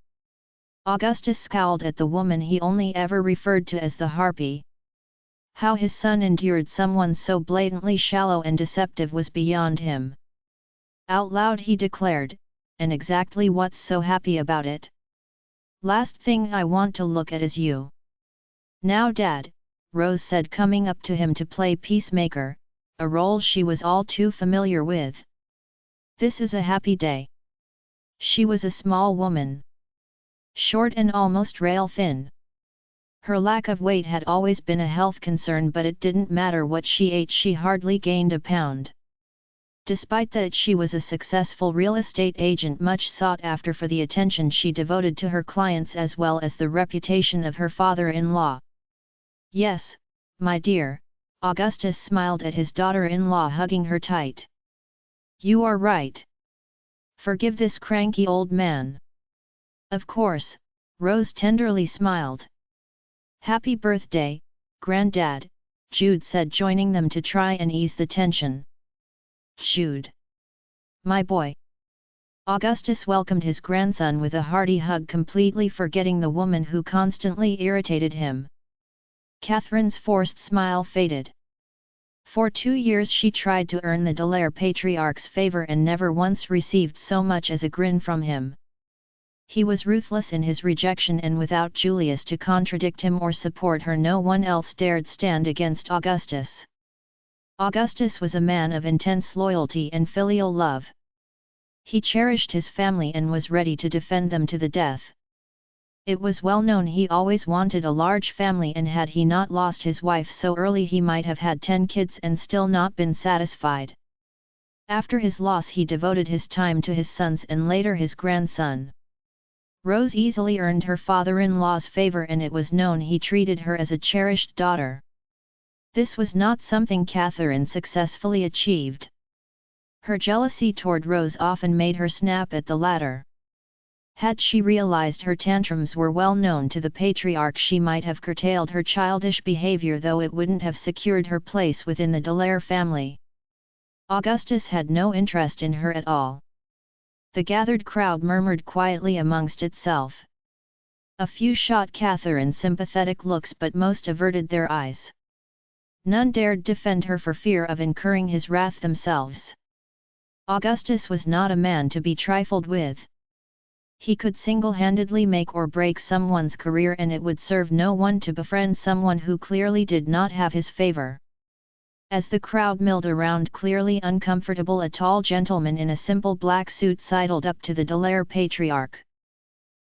Augustus scowled at the woman he only ever referred to as the harpy. How his son endured someone so blatantly shallow and deceptive was beyond him. Out loud he declared, "And exactly what's so happy about it? Last thing I want to look at is you." "Now, Dad," Rose said, coming up to him to play peacemaker, a role she was all too familiar with. "This is a happy day." She was a small woman. Short and almost rail-thin. Her lack of weight had always been a health concern, but it didn't matter what she ate, she hardly gained a pound. Despite that, she was a successful real estate agent, much sought after for the attention she devoted to her clients as well as the reputation of her father-in-law. "Yes, my dear," Augustus smiled at his daughter-in-law, hugging her tight. "You are right. Forgive this cranky old man." "Of course," Rose tenderly smiled. "Happy birthday, Granddad," Jude said, joining them to try and ease the tension. "Jude. My boy." Augustus welcomed his grandson with a hearty hug, completely forgetting the woman who constantly irritated him. Catherine's forced smile faded. For 2 years she tried to earn the Delair patriarch's favor and never once received so much as a grin from him. He was ruthless in his rejection, and without Julius to contradict him or support her, no one else dared stand against Augustus. Augustus was a man of intense loyalty and filial love. He cherished his family and was ready to defend them to the death. It was well known he always wanted a large family, and had he not lost his wife so early, he might have had 10 kids and still not been satisfied. After his loss, he devoted his time to his sons and later his grandson. Rose easily earned her father-in-law's favor, and it was known he treated her as a cherished daughter. This was not something Catherine successfully achieved. Her jealousy toward Rose often made her snap at the latter. Had she realized her tantrums were well known to the patriarch, she might have curtailed her childish behavior, though it wouldn't have secured her place within the Delair family. Augustus had no interest in her at all. The gathered crowd murmured quietly amongst itself. A few shot Catherine sympathetic looks, but most averted their eyes. None dared defend her for fear of incurring his wrath themselves. Augustus was not a man to be trifled with. He could single-handedly make or break someone's career, and it would serve no one to befriend someone who clearly did not have his favor. As the crowd milled around, clearly uncomfortable, a tall gentleman in a simple black suit sidled up to the Delair patriarch.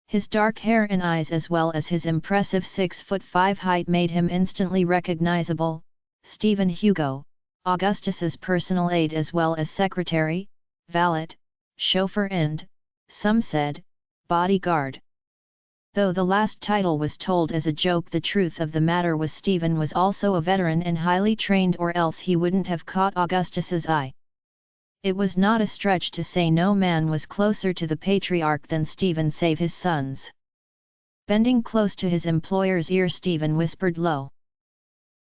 His dark hair and eyes, as well as his impressive 6'5" height, made him instantly recognizable: Stephen Hugo, Augustus's personal aide as well as secretary, valet, chauffeur and, some said, bodyguard. Though the last title was told as a joke, the truth of the matter was Stephen was also a veteran and highly trained, or else he wouldn't have caught Augustus's eye. It was not a stretch to say no man was closer to the patriarch than Stephen save his sons. Bending close to his employer's ear, Stephen whispered low.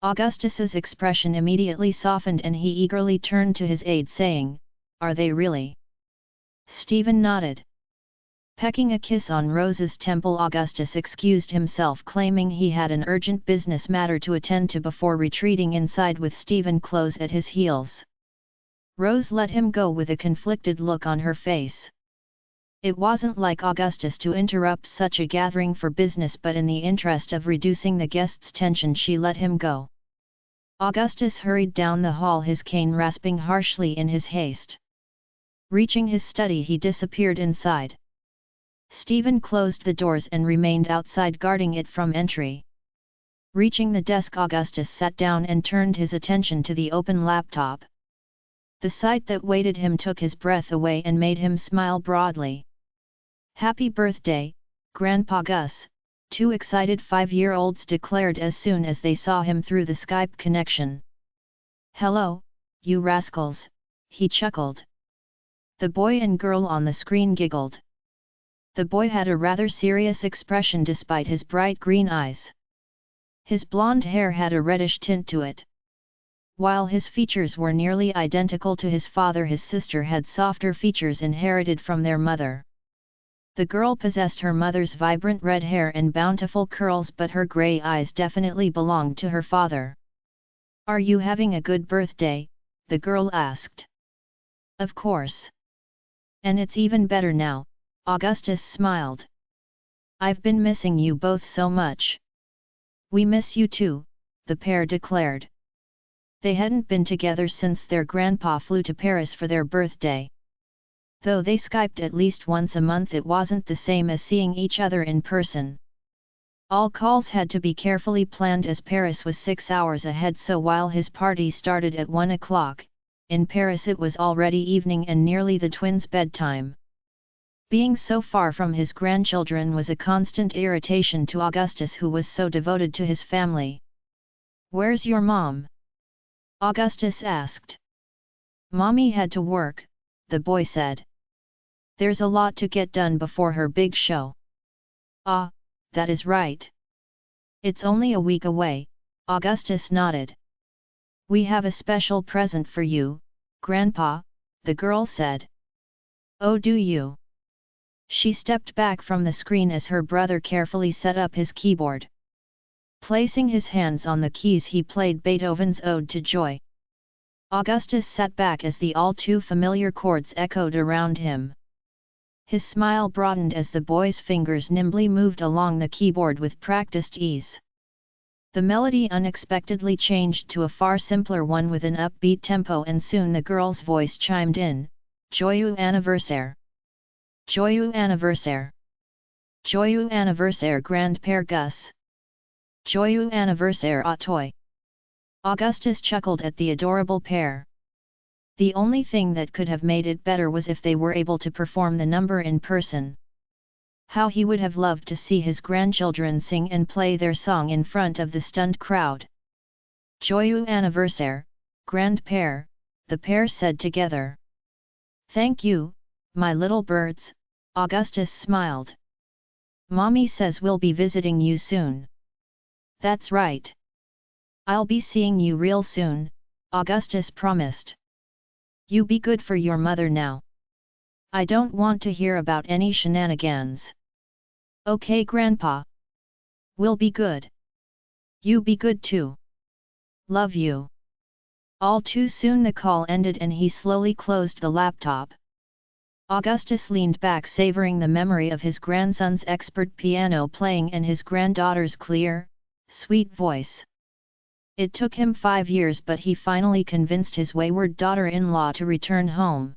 Augustus's expression immediately softened and he eagerly turned to his aide, saying, "Are they really?" Stephen nodded. Pecking a kiss on Rose's temple, Augustus excused himself, claiming he had an urgent business matter to attend to before retreating inside with Stephen close at his heels. Rose let him go with a conflicted look on her face. It wasn't like Augustus to interrupt such a gathering for business, but in the interest of reducing the guests' tension she let him go. Augustus hurried down the hall, his cane rasping harshly in his haste. Reaching his study, he disappeared inside. Stephen closed the doors and remained outside, guarding it from entry. Reaching the desk, Augustus sat down and turned his attention to the open laptop. The sight that waited him took his breath away and made him smile broadly. "Happy birthday, Grandpa Gus," two excited 5-year-olds declared as soon as they saw him through the Skype connection. "Hello, you rascals," he chuckled. The boy and girl on the screen giggled. The boy had a rather serious expression despite his bright green eyes. His blonde hair had a reddish tint to it. While his features were nearly identical to his father, his sister had softer features inherited from their mother. The girl possessed her mother's vibrant red hair and bountiful curls, but her grey eyes definitely belonged to her father. "Are you having a good birthday?" the girl asked. "Of course. And it's even better now," Augustus smiled. "I've been missing you both so much." "We miss you too," the pair declared. They hadn't been together since their grandpa flew to Paris for their birthday. Though they Skyped at least once a month, it wasn't the same as seeing each other in person. All calls had to be carefully planned as Paris was 6 hours ahead, so while his party started at 1 o'clock, in Paris it was already evening and nearly the twins' bedtime. Being so far from his grandchildren was a constant irritation to Augustus, who was so devoted to his family. "Where's your mom?" Augustus asked. "Mommy had to work," the boy said. "There's a lot to get done before her big show." "Ah, that is right. It's only a week away," Augustus nodded. "We have a special present for you, Grandpa," the girl said. "Oh, do you?" She stepped back from the screen as her brother carefully set up his keyboard. Placing his hands on the keys, he played Beethoven's Ode to Joy. Augustus sat back as the all-too-familiar chords echoed around him. His smile broadened as the boy's fingers nimbly moved along the keyboard with practiced ease. The melody unexpectedly changed to a far simpler one with an upbeat tempo, and soon the girl's voice chimed in, "Joyeux anniversaire! Joyeux anniversaire! Joyeux anniversaire, Grandpère Gus! Joyeux anniversaire à toi!" Augustus chuckled at the adorable pair. The only thing that could have made it better was if they were able to perform the number in person. How he would have loved to see his grandchildren sing and play their song in front of the stunned crowd. "Joyeux anniversaire, Grandpère," the pair said together. "Thank you, my little birds," Augustus smiled. "Mommy says we'll be visiting you soon." "That's right. I'll be seeing you real soon," Augustus promised. "You be good for your mother now. I don't want to hear about any shenanigans." "Okay, Grandpa. We'll be good. You be good too." Love you. All too soon the call ended and he slowly closed the laptop. Augustus leaned back, savoring the memory of his grandson's expert piano playing and his granddaughter's clear, sweet voice. It took him 5 years, but he finally convinced his wayward daughter-in-law to return home.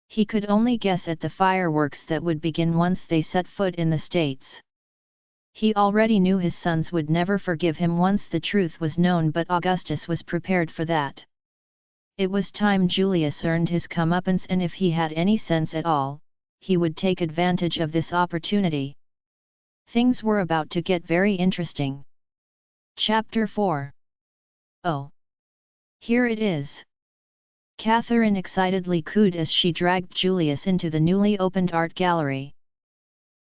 He could only guess at the fireworks that would begin once they set foot in the States. He already knew his sons would never forgive him once the truth was known, but Augustus was prepared for that. It was time Julius earned his comeuppance, and if he had any sense at all, he would take advantage of this opportunity. Things were about to get very interesting. Chapter 4. Oh! Here it is! Catherine excitedly cooed as she dragged Julius into the newly opened art gallery.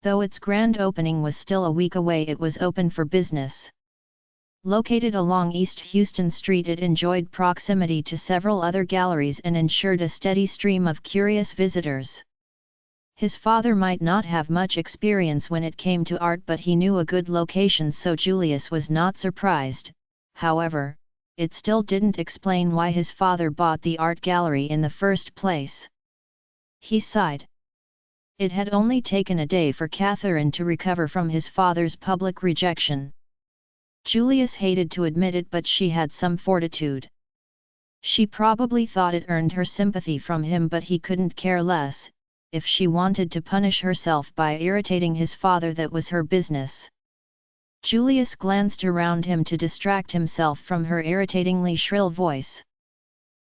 Though its grand opening was still a week away, it was open for business. Located along East Houston Street, it enjoyed proximity to several other galleries and ensured a steady stream of curious visitors. His father might not have much experience when it came to art, but he knew a good location, so Julius was not surprised. However, it still didn't explain why his father bought the art gallery in the first place. He sighed. It had only taken a day for Catherine to recover from his father's public rejection. Julius hated to admit it, but she had some fortitude. She probably thought it earned her sympathy from him, but he couldn't care less. If she wanted to punish herself by irritating his father, that was her business. Julius glanced around him to distract himself from her irritatingly shrill voice.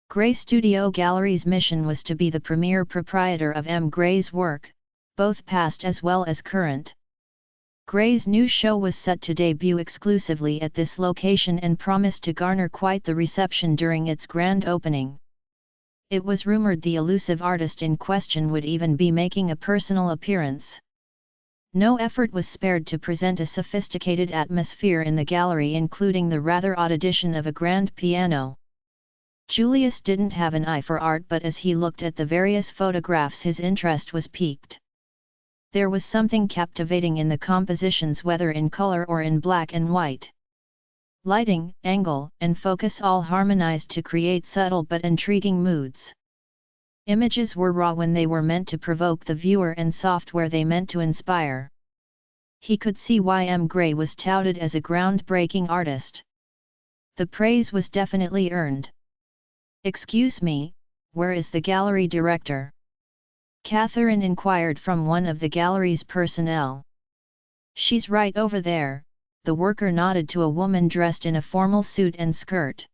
Gray Studio Gallery's mission was to be the premier proprietor of M. Gray's work, both past as well as current. Gray's new show was set to debut exclusively at this location and promised to garner quite the reception during its grand opening. It was rumored the elusive artist in question would even be making a personal appearance. No effort was spared to present a sophisticated atmosphere in the gallery, including the rather odd addition of a grand piano. Julius didn't have an eye for art, but as he looked at the various photographs his interest was piqued. There was something captivating in the compositions, whether in color or in black and white. Lighting, angle, and focus all harmonized to create subtle but intriguing moods. Images were raw when they were meant to provoke the viewer and soft where they meant to inspire. He could see why M. Gray was touted as a groundbreaking artist. The praise was definitely earned. "Excuse me, where is the gallery director?" Catherine inquired from one of the gallery's personnel. "She's right over there," the worker nodded to a woman dressed in a formal suit and skirt.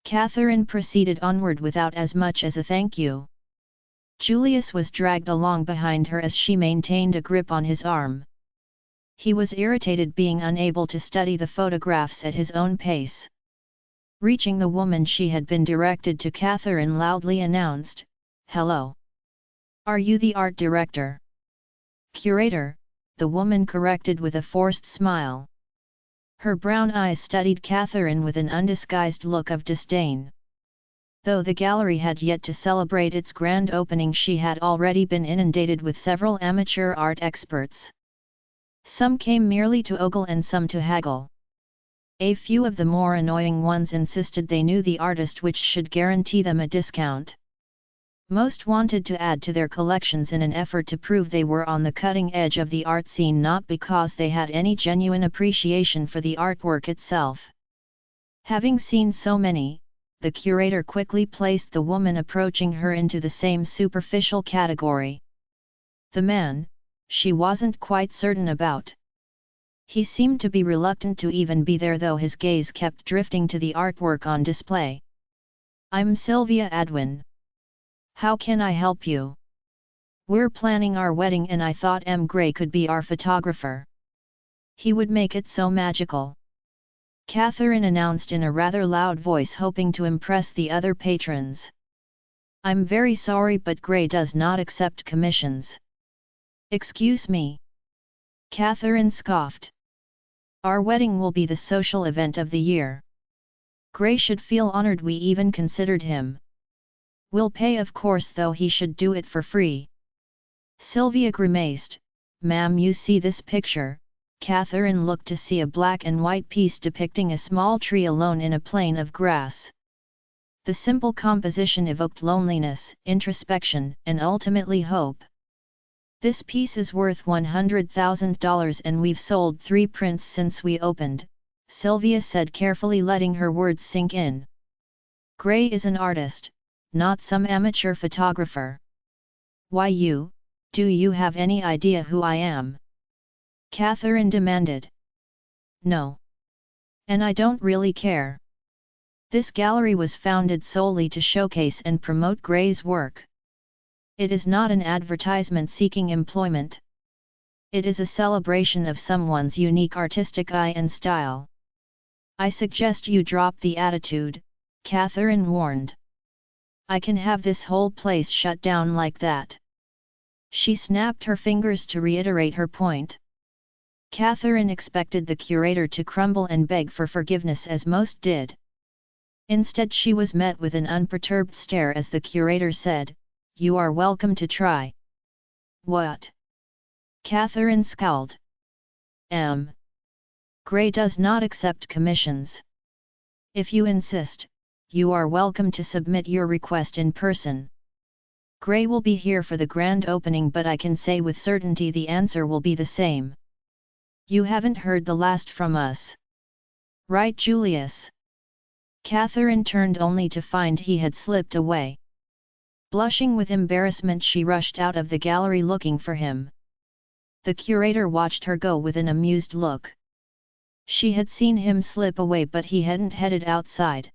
Catherine proceeded onward without as much as a thank you. Julius was dragged along behind her as she maintained a grip on his arm. He was irritated being unable to study the photographs at his own pace. Reaching the woman she had been directed to, Catherine loudly announced, "Hello. Are you the art director?" "Curator," the woman corrected with a forced smile. Her brown eyes studied Catherine with an undisguised look of disdain. Though the gallery had yet to celebrate its grand opening, she had already been inundated with several amateur art experts. Some came merely to ogle and some to haggle. A few of the more annoying ones insisted they knew the artist, which should guarantee them a discount. Most wanted to add to their collections in an effort to prove they were on the cutting edge of the art scene, not because they had any genuine appreciation for the artwork itself. Having seen so many, the curator quickly placed the woman approaching her into the same superficial category. The man, she wasn't quite certain about. He seemed to be reluctant to even be there, though his gaze kept drifting to the artwork on display. "I'm Sylvia Adwin. How can I help you? We're planning our wedding and I thought M. Gray could be our photographer. He would make it so magical," Catherine announced in a rather loud voice, hoping to impress the other patrons. "I'm very sorry, but Gray does not accept commissions." "Excuse me?" Catherine scoffed. "Our wedding will be the social event of the year. Gray should feel honored we even considered him. We'll pay, of course, though he should do it for free." Sylvia grimaced. "Ma'am, you see this picture, Catherine looked to see a black and white piece depicting a small tree alone in a plain of grass. The simple composition evoked loneliness, introspection, and ultimately hope. "This piece is worth $100,000 and we've sold 3 prints since we opened," Sylvia said, carefully letting her words sink in. "Gray is an artist, not some amateur photographer." "Why do you have any idea who I am?" Catherine demanded. "No. And I don't really care. This gallery was founded solely to showcase and promote Gray's work. It is not an advertisement seeking employment. It is a celebration of someone's unique artistic eye and style." "I suggest you drop the attitude," Catherine warned. "I can have this whole place shut down like that." She snapped her fingers to reiterate her point. Catherine expected the curator to crumble and beg for forgiveness as most did. Instead she was met with an unperturbed stare as the curator said, "You are welcome to try." "What?" Catherine scowled. Gray does not accept commissions. If you insist, you are welcome to submit your request in person. Gray will be here for the grand opening, but I can say with certainty the answer will be the same. You haven't heard the last from us. Right, Julius?" Catherine turned only to find he had slipped away. Blushing with embarrassment, she rushed out of the gallery looking for him. The curator watched her go with an amused look. She had seen him slip away, but he hadn't headed outside.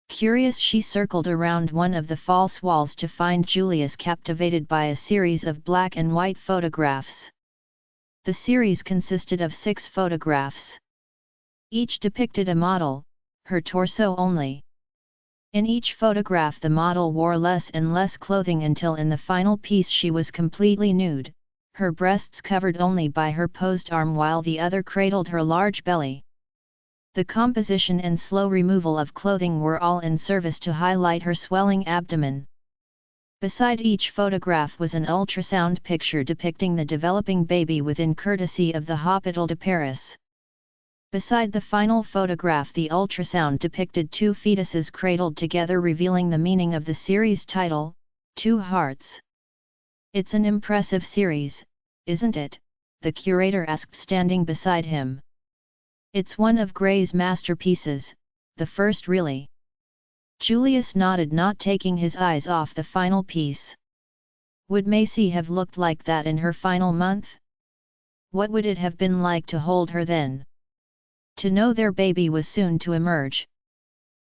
Curious, she circled around one of the false walls to find Julius captivated by a series of black and white photographs. The series consisted of 6 photographs. Each depicted a model, her torso only. In each photograph the model wore less and less clothing until in the final piece she was completely nude, her breasts covered only by her posed arm while the other cradled her large belly. The composition and slow removal of clothing were all in service to highlight her swelling abdomen. Beside each photograph was an ultrasound picture depicting the developing baby within courtesy of the Hôpital de Paris. Beside the final photograph the ultrasound depicted 2 fetuses cradled together, revealing the meaning of the series title, 2 Hearts. "It's an impressive series, isn't it?" the curator asked, standing beside him. "It's one of Gray's masterpieces, the first really." Julius nodded, not taking his eyes off the final piece. Would Macy have looked like that in her final month? What would it have been like to hold her then? To know their baby was soon to emerge.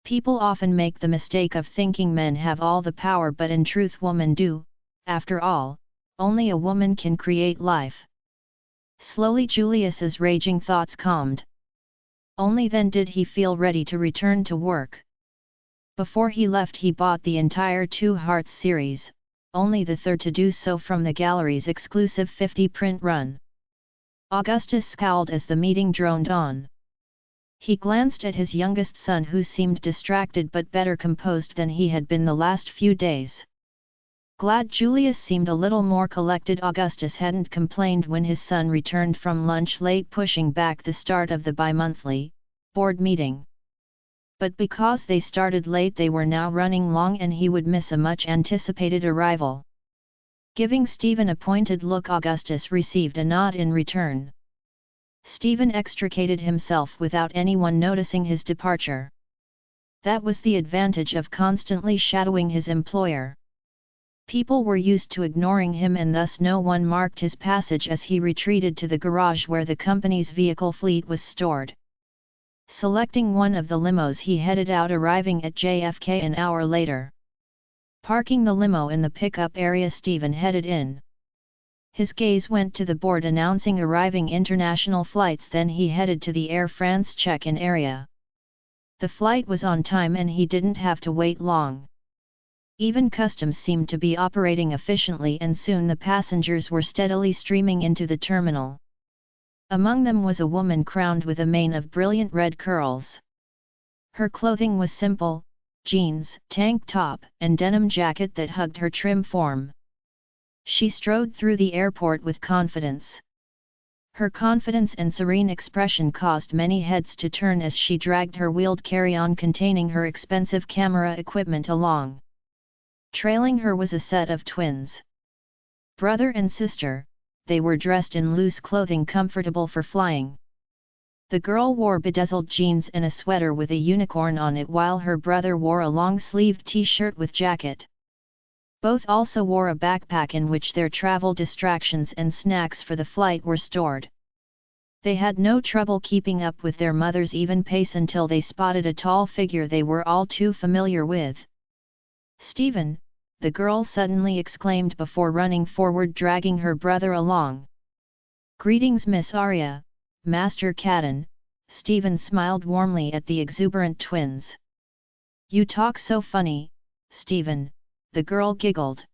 People often make the mistake of thinking men have all the power, but in truth women do. After all, only a woman can create life. Slowly Julius's raging thoughts calmed. Only then did he feel ready to return to work. Before he left he bought the entire 2 Hearts series, only the third to do so from the gallery's exclusive 50-print run. Augustus scowled as the meeting droned on. He glanced at his youngest son, who seemed distracted but better composed than he had been the last few days. Glad Julius seemed a little more collected. Augustus hadn't complained when his son returned from lunch late, pushing back the start of the bi-monthly board meeting. But because they started late they were now running long and he would miss a much-anticipated arrival. Giving Stephen a pointed look, Augustus received a nod in return. Stephen extricated himself without anyone noticing his departure. That was the advantage of constantly shadowing his employer. People were used to ignoring him and thus no one marked his passage as he retreated to the garage where the company's vehicle fleet was stored. Selecting one of the limos he headed out, arriving at JFK an hour later. Parking the limo in the pickup area, Stephen headed in. His gaze went to the board announcing arriving international flights, then he headed to the Air France check-in area. The flight was on time and he didn't have to wait long. Even customs seemed to be operating efficiently and soon the passengers were steadily streaming into the terminal. Among them was a woman crowned with a mane of brilliant red curls. Her clothing was simple: jeans, tank top, and denim jacket that hugged her trim form. She strode through the airport with confidence. Her confidence and serene expression caused many heads to turn as she dragged her wheeled carry-on containing her expensive camera equipment along. Trailing her was a set of twins. Brother and sister, they were dressed in loose clothing comfortable for flying. The girl wore bedazzled jeans and a sweater with a unicorn on it while her brother wore a long-sleeved t-shirt with jacket. Both also wore a backpack in which their travel distractions and snacks for the flight were stored. They had no trouble keeping up with their mother's even pace until they spotted a tall figure they were all too familiar with. "Stephen!" the girl suddenly exclaimed before running forward dragging her brother along. "Greetings Miss Arya, Master Cadden," Stephen smiled warmly at the exuberant twins. "You talk so funny, Stephen," the girl giggled.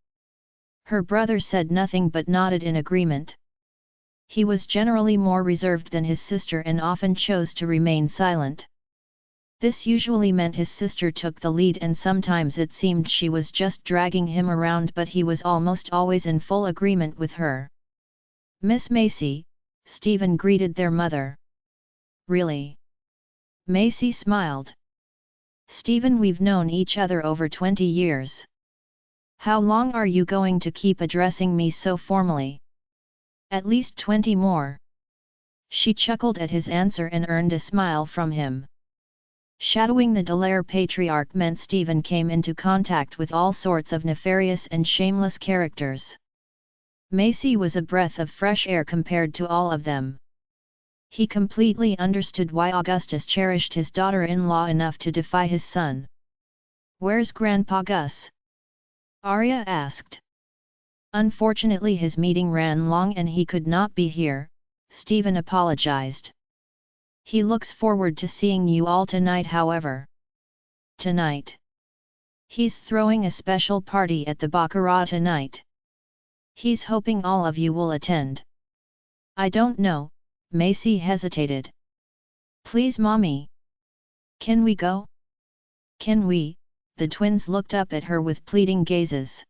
Her brother said nothing but nodded in agreement. He was generally more reserved than his sister and often chose to remain silent. This usually meant his sister took the lead and sometimes it seemed she was just dragging him around, but he was almost always in full agreement with her. "Miss Macy," Stephen greeted their mother. "Really?" Macy smiled. "Stephen, we've known each other over 20 years. How long are you going to keep addressing me so formally?" "At least 20 more." She chuckled at his answer and earned a smile from him. Shadowing the Delair patriarch meant Stephen came into contact with all sorts of nefarious and shameless characters. Macy was a breath of fresh air compared to all of them. He completely understood why Augustus cherished his daughter-in-law enough to defy his son. "Where's Grandpa Gus?" Arya asked. "Unfortunately his meeting ran long and he could not be here," Stephen apologized. "He looks forward to seeing you all tonight however." "Tonight?" "He's throwing a special party at the Baccarat tonight. He's hoping all of you will attend." "I don't know," Macy hesitated. "Please Mommy. Can we go?" "Can we?" The twins looked up at her with pleading gazes.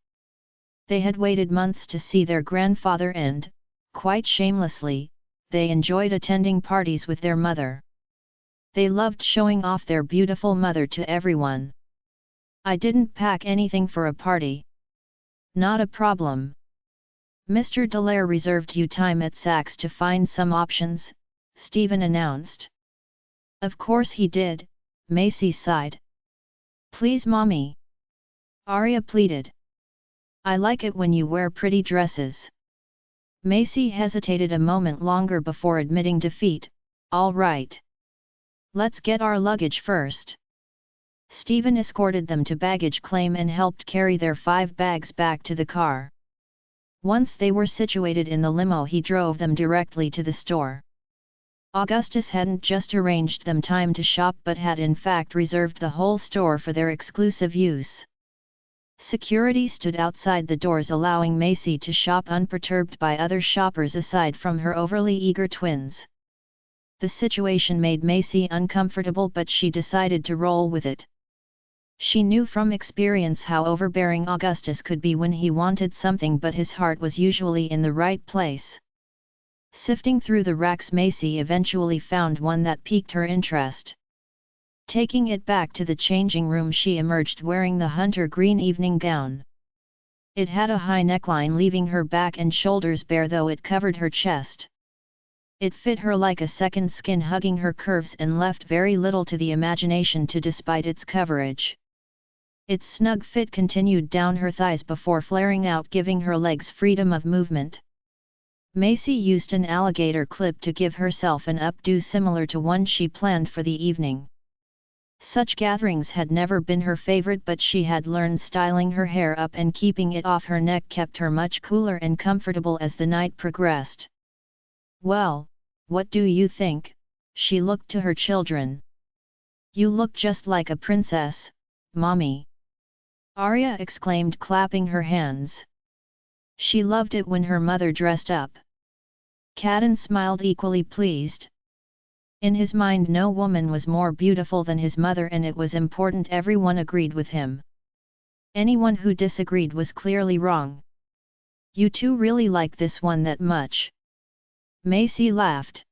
They had waited months to see their grandfather and, quite shamelessly, they enjoyed attending parties with their mother. They loved showing off their beautiful mother to everyone. "I didn't pack anything for a party." "Not a problem. Mr. Delair reserved you time at Saks to find some options," Stephen announced. "Of course he did," Macy sighed. "Please Mommy." Arya pleaded. "I like it when you wear pretty dresses." Macy hesitated a moment longer before admitting defeat. "All right. Let's get our luggage first." Stephen escorted them to baggage claim and helped carry their 5 bags back to the car. Once they were situated in the limo, he drove them directly to the store. Augustus hadn't just arranged them time to shop but had in fact reserved the whole store for their exclusive use. Security stood outside the doors allowing Macy to shop unperturbed by other shoppers aside from her overly eager twins. The situation made Macy uncomfortable but she decided to roll with it. She knew from experience how overbearing Augustus could be when he wanted something but his heart was usually in the right place. Sifting through the racks, Macy eventually found one that piqued her interest. Taking it back to the changing room, she emerged wearing the hunter green evening gown. It had a high neckline leaving her back and shoulders bare, though it covered her chest. It fit her like a second skin, hugging her curves and left very little to the imagination despite its coverage. Its snug fit continued down her thighs before flaring out, giving her legs freedom of movement. Macy used an alligator clip to give herself an updo similar to one she planned for the evening. Such gatherings had never been her favorite, but she had learned styling her hair up and keeping it off her neck kept her much cooler and comfortable as the night progressed. "Well, what do you think?" she looked to her children. "You look just like a princess, Mommy," Arya exclaimed, clapping her hands. She loved it when her mother dressed up. Cadden smiled, equally pleased. In his mind, no woman was more beautiful than his mother, and it was important everyone agreed with him. Anyone who disagreed was clearly wrong. "You two really like this one that much?" Macy laughed.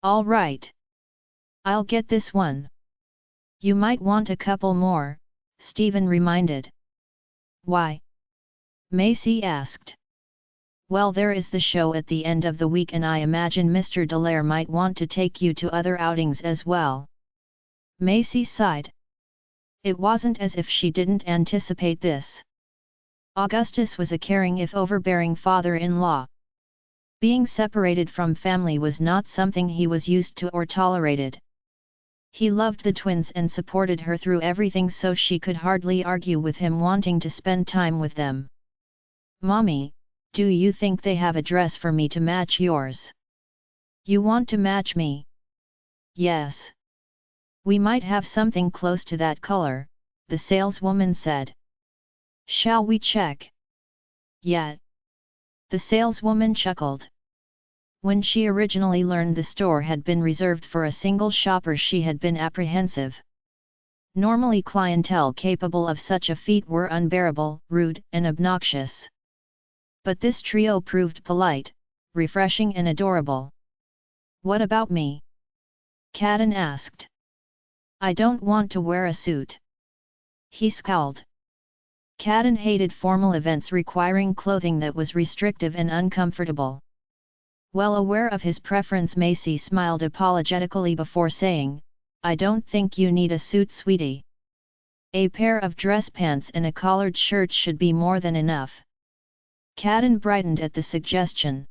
All right. I'll get this one. You might want a couple more, Stephen reminded. Why? Macy asked. Well, there is the show at the end of the week and I imagine Mr. Delair might want to take you to other outings as well. Macy sighed. It wasn't as if she didn't anticipate this. Augustus was a caring if overbearing father-in-law. Being separated from family was not something he was used to or tolerated. He loved the twins and supported her through everything, so she could hardly argue with him wanting to spend time with them. Mommy, do you think they have a dress for me to match yours? You want to match me? Yes. We might have something close to that color, the saleswoman said. Shall we check? Yeah. The saleswoman chuckled. When she originally learned the store had been reserved for a single shopper, she had been apprehensive. Normally, clientele capable of such a feat were unbearable, rude, and obnoxious. But this trio proved polite, refreshing, and adorable. What about me? Cadden asked. I don't want to wear a suit. He scowled. Cadden hated formal events requiring clothing that was restrictive and uncomfortable. Well aware of his preference, Macy smiled apologetically before saying, I don't think you need a suit, sweetie. A pair of dress pants and a collared shirt should be more than enough. Cadden brightened at the suggestion.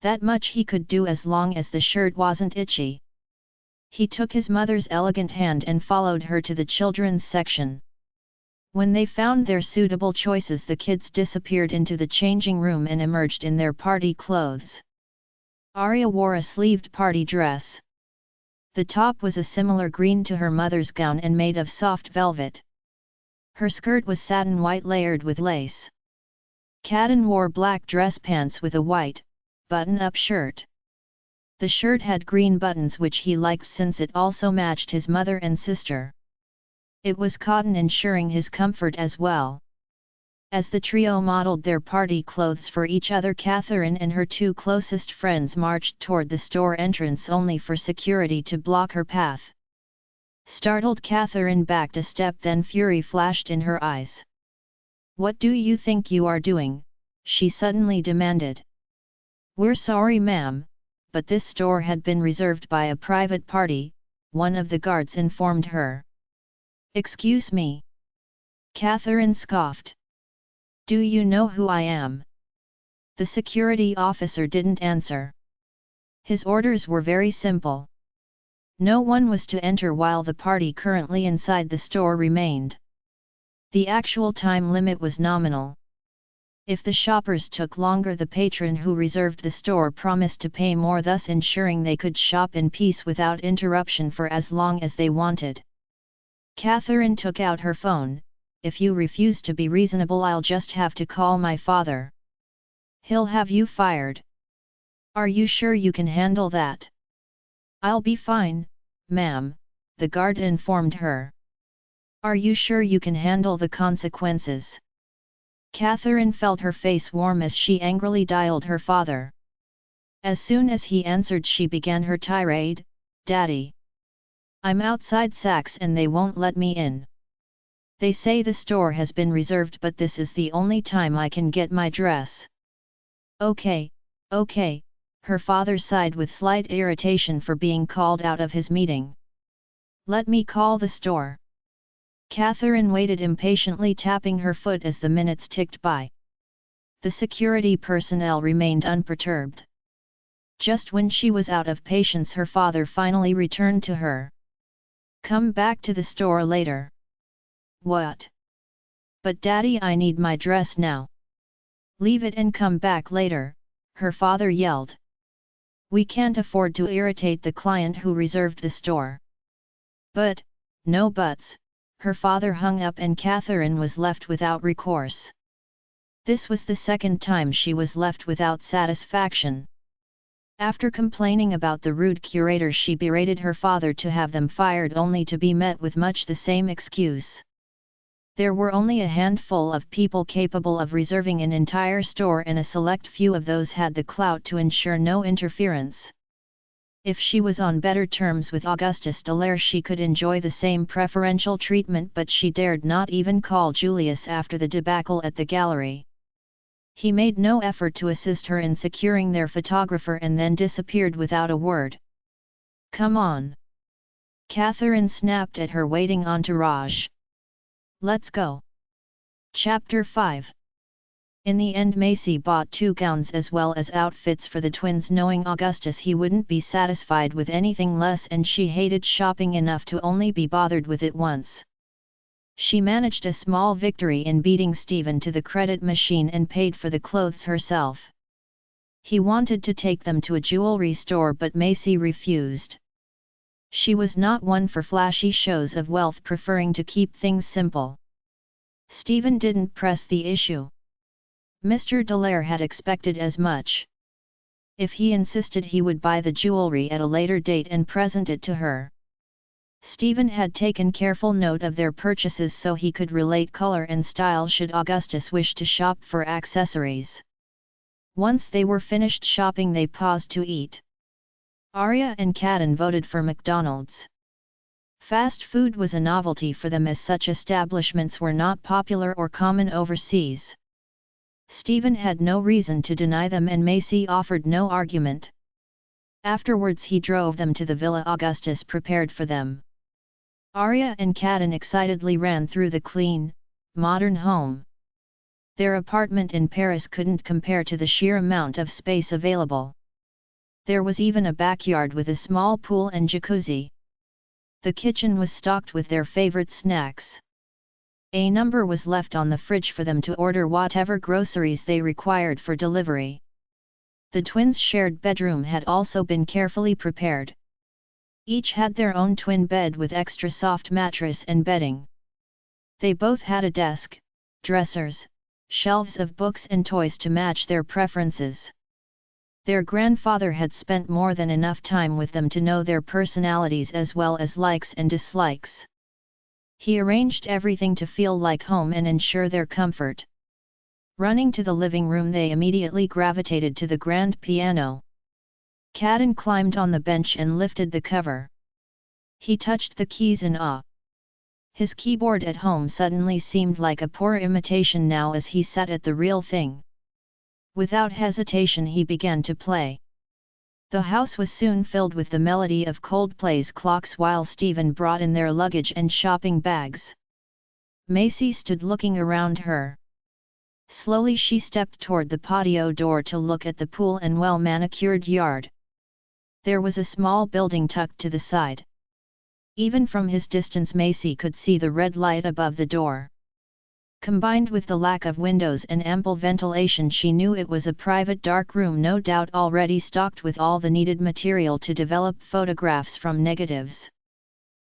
That much he could do as long as the shirt wasn't itchy. He took his mother's elegant hand and followed her to the children's section. When they found their suitable choices, the kids disappeared into the changing room and emerged in their party clothes. Arya wore a sleeved party dress. The top was a similar green to her mother's gown and made of soft velvet. Her skirt was satin white layered with lace. Cadden wore black dress pants with a white, button-up shirt. The shirt had green buttons, which he liked since it also matched his mother and sister. It was cotton, ensuring his comfort as well. As the trio modeled their party clothes for each other, Catherine and her two closest friends marched toward the store entrance only for security to block her path. Startled, Catherine backed a step, then fury flashed in her eyes. What do you think you are doing? She suddenly demanded. We're sorry, ma'am, but this store had been reserved by a private party, one of the guards informed her. Excuse me? Catherine scoffed. Do you know who I am? The security officer didn't answer. His orders were very simple. No one was to enter while the party currently inside the store remained. The actual time limit was nominal. If the shoppers took longer, the patron who reserved the store promised to pay more, thus ensuring they could shop in peace without interruption for as long as they wanted. Catherine took out her phone. If you refuse to be reasonable, I'll just have to call my father. He'll have you fired. Are you sure you can handle that? I'll be fine, ma'am, the guard informed her. Are you sure you can handle the consequences? Catherine felt her face warm as she angrily dialed her father. As soon as he answered, she began her tirade. Daddy! I'm outside Saks and they won't let me in. They say the store has been reserved, but this is the only time I can get my dress. Okay, her father sighed with slight irritation for being called out of his meeting. Let me call the store. Catherine waited impatiently, tapping her foot as the minutes ticked by. The security personnel remained unperturbed. Just when she was out of patience, her father finally returned to her. Come back to the store later. What? But Daddy, I need my dress now. Leave it and come back later, her father yelled. We can't afford to irritate the client who reserved the store. But, no buts, her father hung up and Catherine was left without recourse. This was the second time she was left without satisfaction. After complaining about the rude curator, she berated her father to have them fired, only to be met with much the same excuse. There were only a handful of people capable of reserving an entire store, and a select few of those had the clout to ensure no interference. If she was on better terms with Augustus Delair, she could enjoy the same preferential treatment, but she dared not even call Julius after the debacle at the gallery. He made no effort to assist her in securing their photographer and then disappeared without a word. "Come on!" Catherine snapped at her waiting entourage. "Let's go!" Chapter 5. In the end, Macy bought 2 gowns as well as outfits for the twins, knowing Augustus he wouldn't be satisfied with anything less, and she hated shopping enough to only be bothered with it once. She managed a small victory in beating Stephen to the credit machine and paid for the clothes herself. He wanted to take them to a jewelry store, but Macy refused. She was not one for flashy shows of wealth, preferring to keep things simple. Stephen didn't press the issue. Mr. Delair had expected as much. If he insisted, he would buy the jewelry at a later date and present it to her. Stephen had taken careful note of their purchases so he could relate color and style should Augustus wish to shop for accessories. Once they were finished shopping, they paused to eat. Arya and Cadden voted for McDonald's. Fast food was a novelty for them, as such establishments were not popular or common overseas. Stephen had no reason to deny them, and Macy offered no argument. Afterwards he drove them to the villa Augustus prepared for them. Arya and Cadden excitedly ran through the clean, modern home. Their apartment in Paris couldn't compare to the sheer amount of space available. There was even a backyard with a small pool and jacuzzi. The kitchen was stocked with their favorite snacks. A number was left on the fridge for them to order whatever groceries they required for delivery. The twins' shared bedroom had also been carefully prepared. Each had their own twin bed with extra soft mattress and bedding. They both had a desk, dressers, shelves of books and toys to match their preferences. Their grandfather had spent more than enough time with them to know their personalities as well as likes and dislikes. He arranged everything to feel like home and ensure their comfort. Running to the living room, they immediately gravitated to the grand piano. Cadden climbed on the bench and lifted the cover. He touched the keys in awe. His keyboard at home suddenly seemed like a poor imitation now as he sat at the real thing. Without hesitation he began to play. The house was soon filled with the melody of Coldplay's Clocks while Stephen brought in their luggage and shopping bags. Macy stood looking around her. Slowly she stepped toward the patio door to look at the pool and well-manicured yard. There was a small building tucked to the side. Even from his distance Macy could see the red light above the door. Combined with the lack of windows and ample ventilation, she knew it was a private dark room, no doubt already stocked with all the needed material to develop photographs from negatives.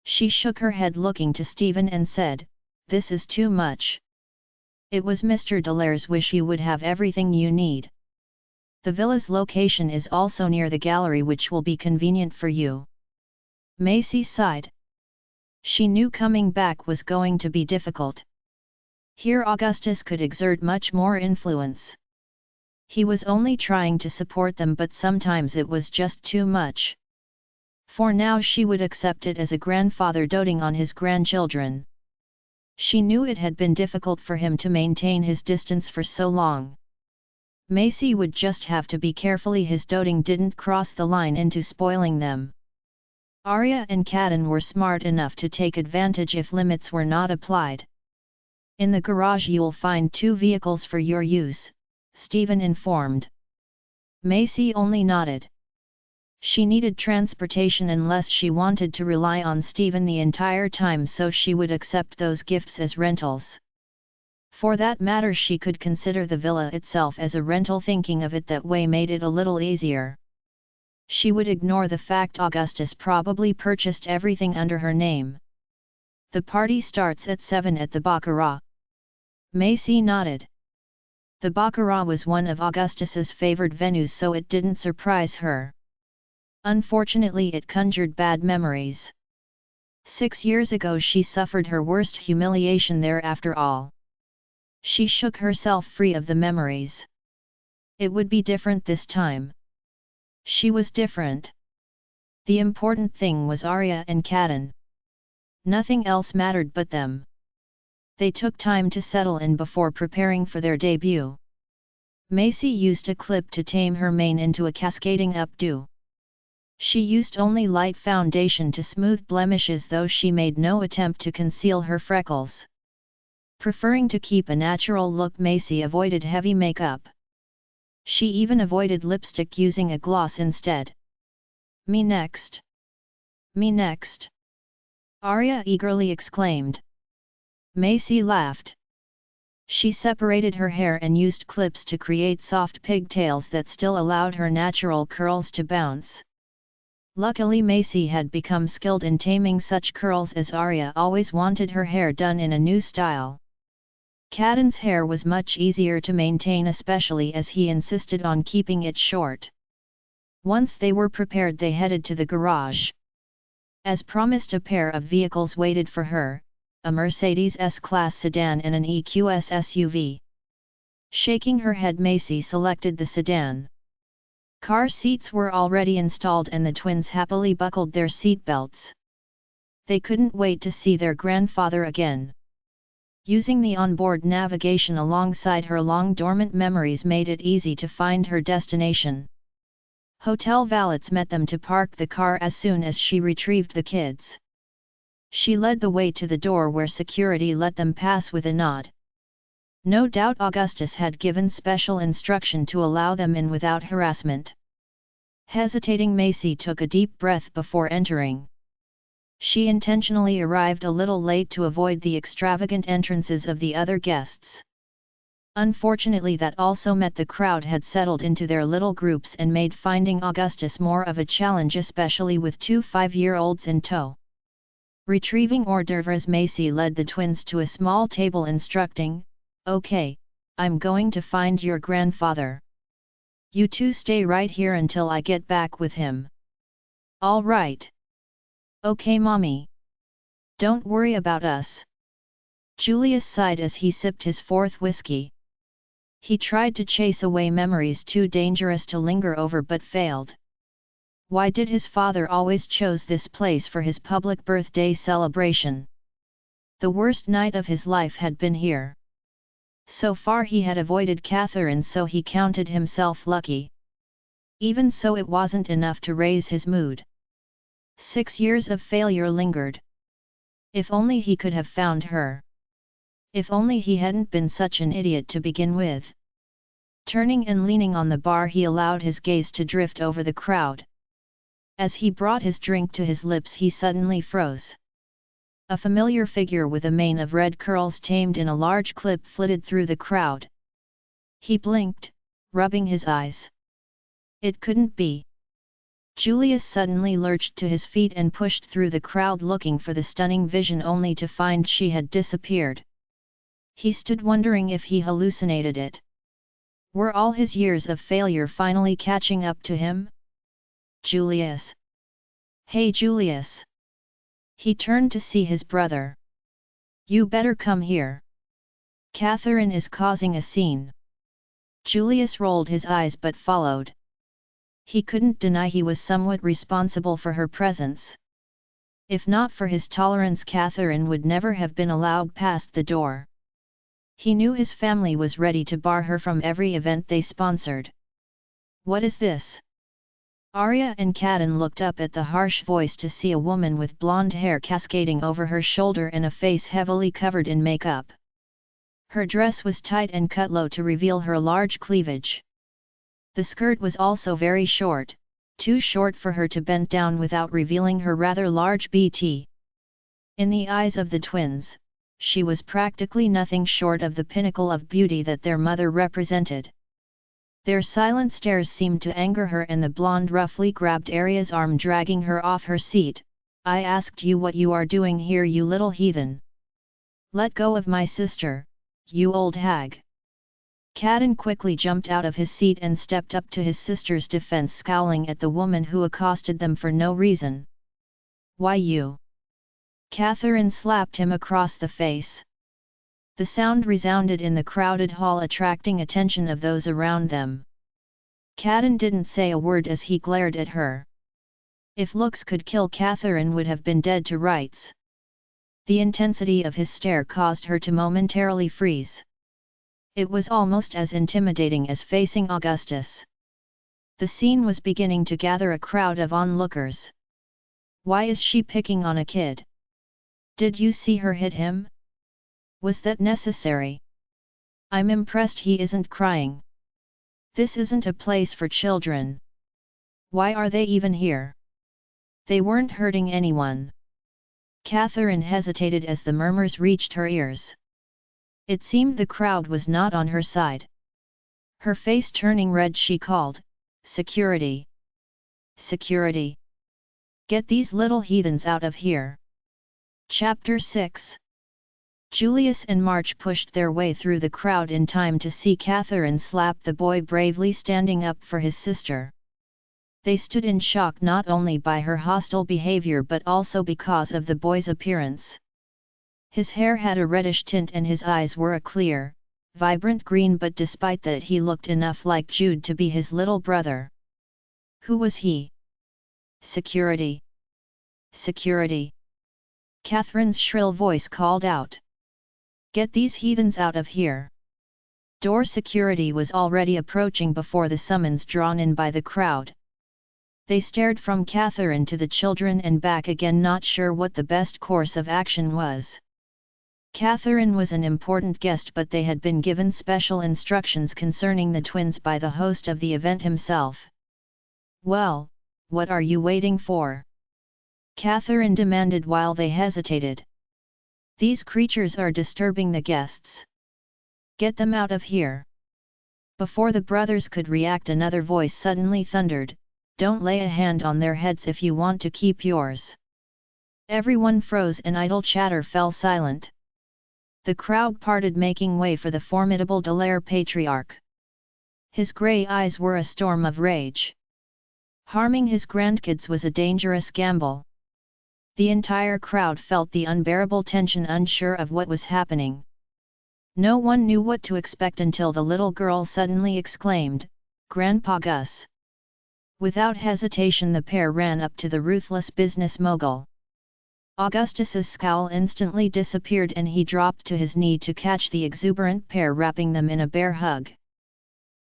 She shook her head looking to Stephen and said, "This is too much. It was Mr. Delair's wish you would have everything you need. The villa's location is also near the gallery, which will be convenient for you." Macy sighed. She knew coming back was going to be difficult. Here Augustus could exert much more influence. He was only trying to support them, but sometimes it was just too much. For now she would accept it as a grandfather doting on his grandchildren. She knew it had been difficult for him to maintain his distance for so long. Macy would just have to be careful his doting didn't cross the line into spoiling them. Arya and Cadden were smart enough to take advantage if limits were not applied. "In the garage you'll find 2 vehicles for your use," Stephen informed. Macy only nodded. She needed transportation unless she wanted to rely on Stephen the entire time, so she would accept those gifts as rentals. For that matter, she could consider the villa itself as a rental. Thinking of it that way made it a little easier. She would ignore the fact Augustus probably purchased everything under her name. "The party starts at 7 at the Baccarat." Macy nodded. The Baccarat was one of Augustus's favored venues, so it didn't surprise her. Unfortunately, it conjured bad memories. 6 years ago she suffered her worst humiliation there after all. She shook herself free of the memories. It would be different this time. She was different. The important thing was Arya and Kaden. Nothing else mattered but them. They took time to settle in before preparing for their debut. Macy used a clip to tame her mane into a cascading updo. She used only light foundation to smooth blemishes, though she made no attempt to conceal her freckles. Preferring to keep a natural look, Macy avoided heavy makeup. She even avoided lipstick, using a gloss instead. "Me next! Me next!" Arya eagerly exclaimed. Macy laughed. She separated her hair and used clips to create soft pigtails that still allowed her natural curls to bounce. Luckily, Macy had become skilled in taming such curls, as Arya always wanted her hair done in a new style. Kaden's hair was much easier to maintain, especially as he insisted on keeping it short. Once they were prepared, they headed to the garage. As promised, a pair of vehicles waited for her, a Mercedes S-Class sedan and an EQS SUV. Shaking her head, Macy selected the sedan. Car seats were already installed and the twins happily buckled their seatbelts. They couldn't wait to see their grandfather again. Using the onboard navigation alongside her long dormant memories made it easy to find her destination. Hotel valets met them to park the car as soon as she retrieved the kids. She led the way to the door, where security let them pass with a nod. No doubt Augustus had given special instruction to allow them in without harassment. Hesitating, Macy took a deep breath before entering. She intentionally arrived a little late to avoid the extravagant entrances of the other guests. Unfortunately, that also meant the crowd had settled into their little groups and made finding Augustus more of a challenge, especially with 2 5-year-olds in tow. Retrieving hors d'oeuvres, Macy led the twins to a small table, instructing, "Okay, I'm going to find your grandfather. You two stay right here until I get back with him." "All right." "Okay, Mommy. Don't worry about us." Julius sighed as he sipped his 4th whiskey. He tried to chase away memories too dangerous to linger over, but failed. Why did his father always choose this place for his public birthday celebration? The worst night of his life had been here. So far he had avoided Catherine, so he counted himself lucky. Even so, it wasn't enough to raise his mood. 6 years of failure lingered. If only he could have found her. If only he hadn't been such an idiot to begin with. Turning and leaning on the bar, he allowed his gaze to drift over the crowd. As he brought his drink to his lips, he suddenly froze. A familiar figure with a mane of red curls tamed in a large clip flitted through the crowd. He blinked, rubbing his eyes. It couldn't be. Julius suddenly lurched to his feet and pushed through the crowd, looking for the stunning vision, only to find she had disappeared. He stood wondering if he hallucinated it. Were all his years of failure finally catching up to him? "Julius! Hey, Julius!" He turned to see his brother. "You better come here. Catherine is causing a scene." Julius rolled his eyes but followed. He couldn't deny he was somewhat responsible for her presence. If not for his tolerance, Catherine would never have been allowed past the door. He knew his family was ready to bar her from every event they sponsored. "What is this?" Arya and Kaden looked up at the harsh voice to see a woman with blonde hair cascading over her shoulder and a face heavily covered in makeup. Her dress was tight and cut low to reveal her large cleavage. The skirt was also very short, too short for her to bend down without revealing her rather large BT. In the eyes of the twins, she was practically nothing short of the pinnacle of beauty that their mother represented. Their silent stares seemed to anger her, and the blonde roughly grabbed Arya's arm, dragging her off her seat. "I asked you what you are doing here, you little heathen. Let go of my sister, you old hag." Kaden quickly jumped out of his seat and stepped up to his sister's defense, scowling at the woman who accosted them for no reason. "Why you? Catherine slapped him across the face. The sound resounded in the crowded hall, attracting attention of those around them. Caden didn't say a word as he glared at her. If looks could kill, Catherine would have been dead to rights. The intensity of his stare caused her to momentarily freeze. It was almost as intimidating as facing Augustus. The scene was beginning to gather a crowd of onlookers. Why is she picking on a kid? Did you see her hit him? Was that necessary? I'm impressed he isn't crying. This isn't a place for children. Why are they even here? They weren't hurting anyone. Catherine hesitated as the murmurs reached her ears. It seemed the crowd was not on her side. Her face turning red, she called, "Security! Security! Get these little heathens out of here!" Chapter 6. Julius and March pushed their way through the crowd in time to see Catherine slap the boy bravely standing up for his sister. They stood in shock not only by her hostile behavior but also because of the boy's appearance. His hair had a reddish tint and his eyes were a clear, vibrant green, but despite that he looked enough like Jude to be his little brother. Who was he? Security! Security! Catherine's shrill voice called out. Get these heathens out of here! Door security was already approaching before the summons drawn in by the crowd. They stared from Catherine to the children and back again, not sure what the best course of action was. Catherine was an important guest, but they had been given special instructions concerning the twins by the host of the event himself. Well, what are you waiting for? Catherine demanded while they hesitated. These creatures are disturbing the guests. Get them out of here. Before the brothers could react, another voice suddenly thundered, don't lay a hand on their heads if you want to keep yours. Everyone froze and idle chatter fell silent. The crowd parted, making way for the formidable Delair patriarch. His grey eyes were a storm of rage. Harming his grandkids was a dangerous gamble. The entire crowd felt the unbearable tension, unsure of what was happening. No one knew what to expect until the little girl suddenly exclaimed, "Grandpa Gus!" Without hesitation the pair ran up to the ruthless business mogul. Augustus's scowl instantly disappeared and he dropped to his knee to catch the exuberant pair, wrapping them in a bear hug.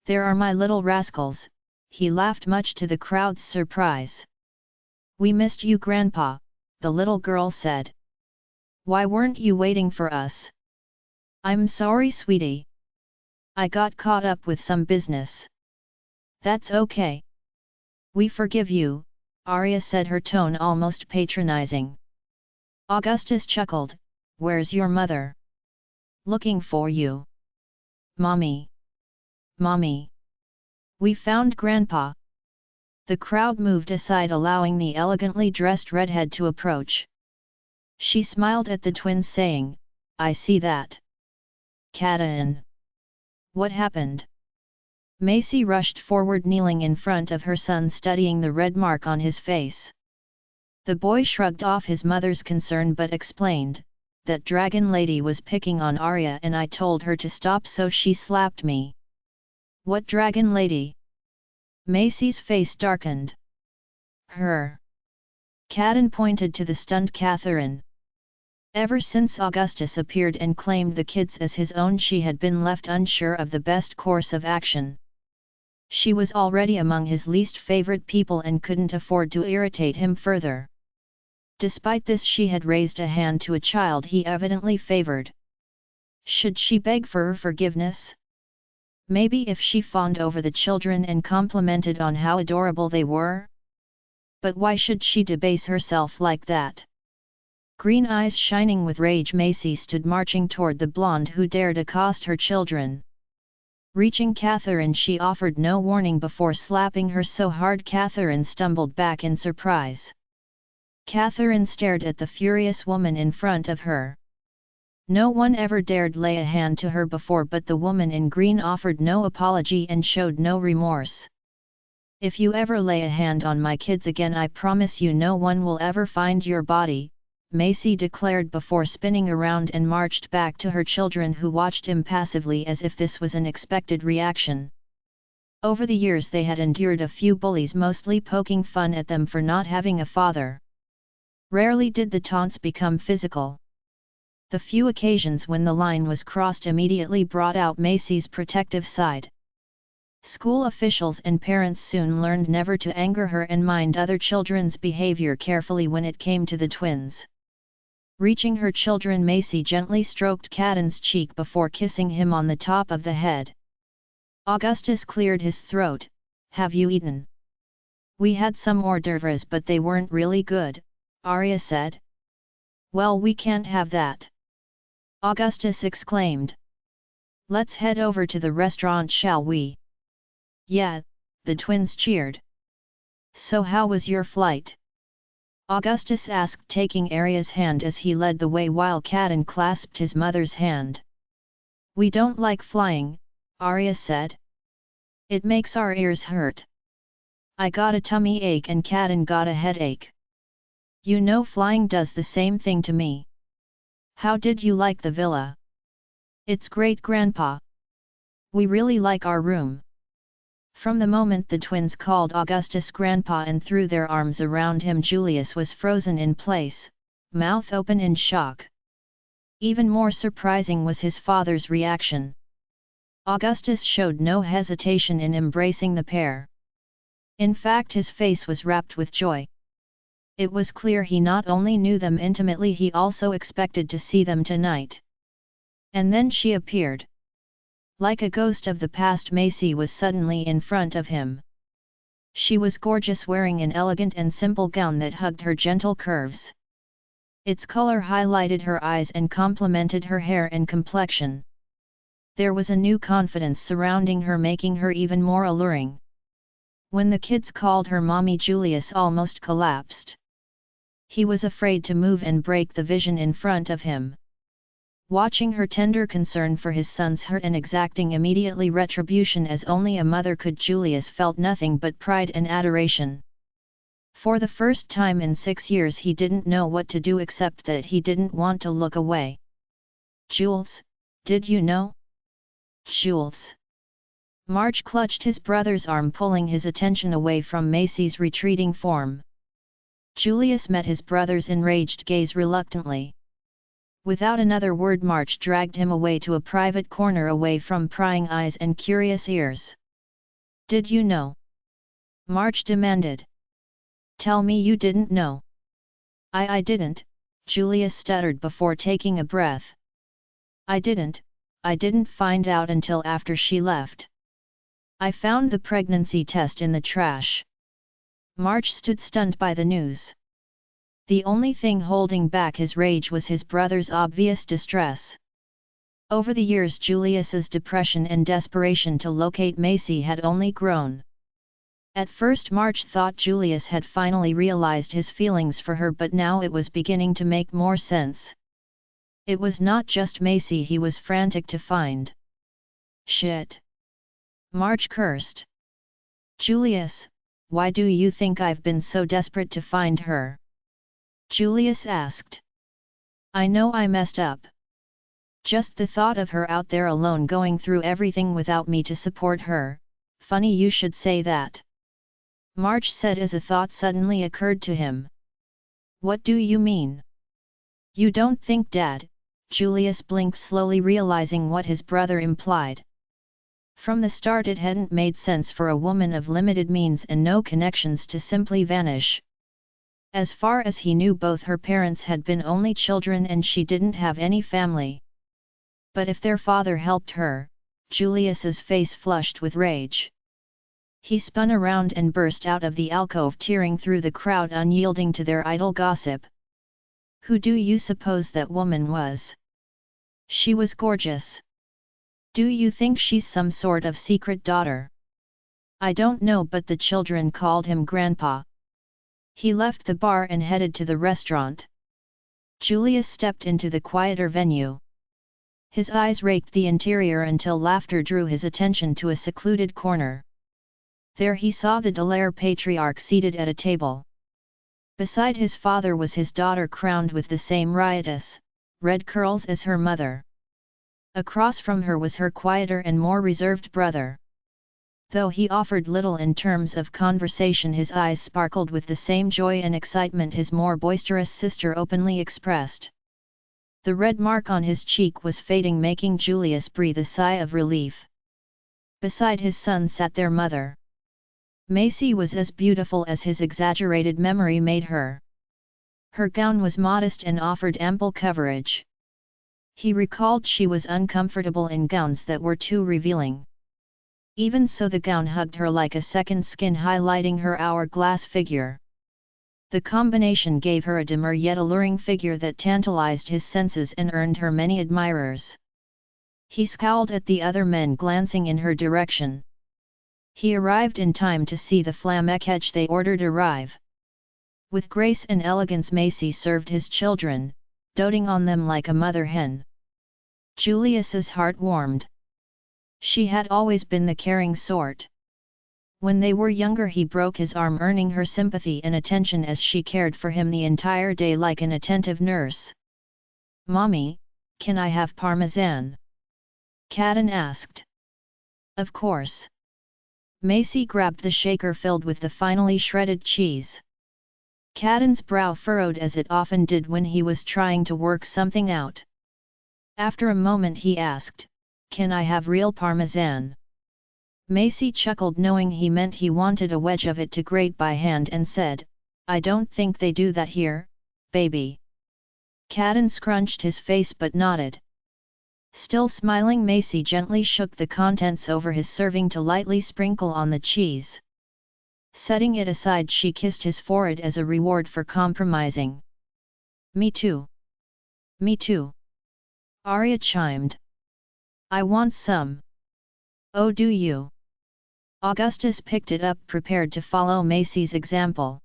"There are my little rascals," he laughed, much to the crowd's surprise. "We missed you, Grandpa," the little girl said. "Why weren't you waiting for us?" "I'm sorry, sweetie. I got caught up with some business." "That's okay. We forgive you," Arya said, her tone almost patronizing. Augustus chuckled, "Where's your mother?" "Looking for you." "Mommy! Mommy! We found Grandpa!" The crowd moved aside, allowing the elegantly dressed redhead to approach. She smiled at the twins, saying, "I see that. Caden. What happened?" Macy rushed forward, kneeling in front of her son, studying the red mark on his face. The boy shrugged off his mother's concern but explained, "That dragon lady was picking on Arya and I told her to stop, so she slapped me." "What dragon lady?" Macy's face darkened. "Her." Caden pointed to the stunned Catherine. Ever since Augustus appeared and claimed the kids as his own, she had been left unsure of the best course of action. She was already among his least favorite people and couldn't afford to irritate him further. Despite this, she had raised a hand to a child he evidently favored. Should she beg for forgiveness? Maybe if she fawned over the children and complimented on how adorable they were? But why should she debase herself like that? Green eyes shining with rage, Macy stood marching toward the blonde who dared accost her children. Reaching Catherine, she offered no warning before slapping her so hard Catherine stumbled back in surprise. Catherine stared at the furious woman in front of her. No one ever dared lay a hand to her before, but the woman in green offered no apology and showed no remorse. "If you ever lay a hand on my kids again, I promise you no one will ever find your body," Macy declared before spinning around and marched back to her children, who watched impassively as if this was an expected reaction. Over the years they had endured a few bullies, mostly poking fun at them for not having a father. Rarely did the taunts become physical. The few occasions when the line was crossed immediately brought out Macy's protective side. School officials and parents soon learned never to anger her and mind other children's behavior carefully when it came to the twins. Reaching her children, Macy gently stroked Caden's cheek before kissing him on the top of the head. Augustus cleared his throat. "Have you eaten?" "We had some hors d'oeuvres, but they weren't really good," Arya said. "Well, we can't have that," Augustus exclaimed. "Let's head over to the restaurant, shall we?" "Yeah," the twins cheered. "So how was your flight?" Augustus asked, taking Arya's hand as he led the way while Caden clasped his mother's hand. "We don't like flying," Arya said. "It makes our ears hurt. I got a tummy ache and Caden got a headache. You know, flying does the same thing to me." "How did you like the villa?" "It's great, Grandpa. We really like our room." From the moment the twins called Augustus Grandpa and threw their arms around him, Julius was frozen in place, mouth open in shock. Even more surprising was his father's reaction. Augustus showed no hesitation in embracing the pair. In fact, his face was wrapped with joy. It was clear he not only knew them intimately, he also expected to see them tonight. And then she appeared. Like a ghost of the past, Macy was suddenly in front of him. She was gorgeous, wearing an elegant and simple gown that hugged her gentle curves. Its color highlighted her eyes and complemented her hair and complexion. There was a new confidence surrounding her, making her even more alluring. When the kids called her mommy, Julius almost collapsed. He was afraid to move and break the vision in front of him. Watching her tender concern for his son's hurt and exacting immediately retribution as only a mother could, Julius felt nothing but pride and adoration. For the first time in 6 years he didn't know what to do except that he didn't want to look away. "Jules, did you know?" "Jules." March clutched his brother's arm, pulling his attention away from Macy's retreating form. Julius met his brother's enraged gaze reluctantly. Without another word, March dragged him away to a private corner away from prying eyes and curious ears. "Did you know?" March demanded. "Tell me you didn't know." I didn't," Julius stuttered before taking a breath. I didn't find out until after she left. I found the pregnancy test in the trash." March stood stunned by the news. The only thing holding back his rage was his brother's obvious distress. Over the years, Julius's depression and desperation to locate Macy had only grown. At first, March thought Julius had finally realized his feelings for her, but now it was beginning to make more sense. It was not just Macy he was frantic to find. "Shit!" March cursed. "Julius, why do you think I've been so desperate to find her?" Julius asked. "I know I messed up. Just the thought of her out there alone, going through everything without me to support her, funny you should say that," March said as a thought suddenly occurred to him. "What do you mean?" "You don't think, Dad?" Julius blinked, slowly realizing what his brother implied. From the start it hadn't made sense for a woman of limited means and no connections to simply vanish. As far as he knew, both her parents had been only children and she didn't have any family. But if their father helped her, Julius's face flushed with rage. He spun around and burst out of the alcove, tearing through the crowd, unyielding to their idle gossip. "Who do you suppose that woman was? She was gorgeous. Do you think she's some sort of secret daughter?" "I don't know, but the children called him Grandpa." He left the bar and headed to the restaurant. Julius stepped into the quieter venue. His eyes raked the interior until laughter drew his attention to a secluded corner. There he saw the Delair patriarch seated at a table. Beside his father was his daughter, crowned with the same riotous, red curls as her mother. Across from her was her quieter and more reserved brother. Though he offered little in terms of conversation, his eyes sparkled with the same joy and excitement his more boisterous sister openly expressed. The red mark on his cheek was fading, making Julius breathe a sigh of relief. Beside his son sat their mother. Macy was as beautiful as his exaggerated memory made her. Her gown was modest and offered ample coverage. He recalled she was uncomfortable in gowns that were too revealing. Even so, the gown hugged her like a second skin, highlighting her hourglass figure. The combination gave her a demure yet alluring figure that tantalized his senses and earned her many admirers. He scowled at the other men glancing in her direction. He arrived in time to see the flammeketch they ordered arrive. With grace and elegance Macy served his children, doting on them like a mother hen. Julius's heart warmed. She had always been the caring sort. When they were younger he broke his arm, earning her sympathy and attention as she cared for him the entire day like an attentive nurse. "Mommy, can I have parmesan?" Caden asked. "Of course." Macy grabbed the shaker filled with the finely shredded cheese. Caden's brow furrowed as it often did when he was trying to work something out. After a moment he asked, "Can I have real parmesan?" Macy chuckled, knowing he meant he wanted a wedge of it to grate by hand, and said, "I don't think they do that here, baby." Caden scrunched his face but nodded. Still smiling, Macy gently shook the contents over his serving to lightly sprinkle on the cheese. Setting it aside, she kissed his forehead as a reward for compromising. "Me too. Me too," Arya chimed. "I want some." "Oh, do you?" Augustus picked it up, prepared to follow Macy's example.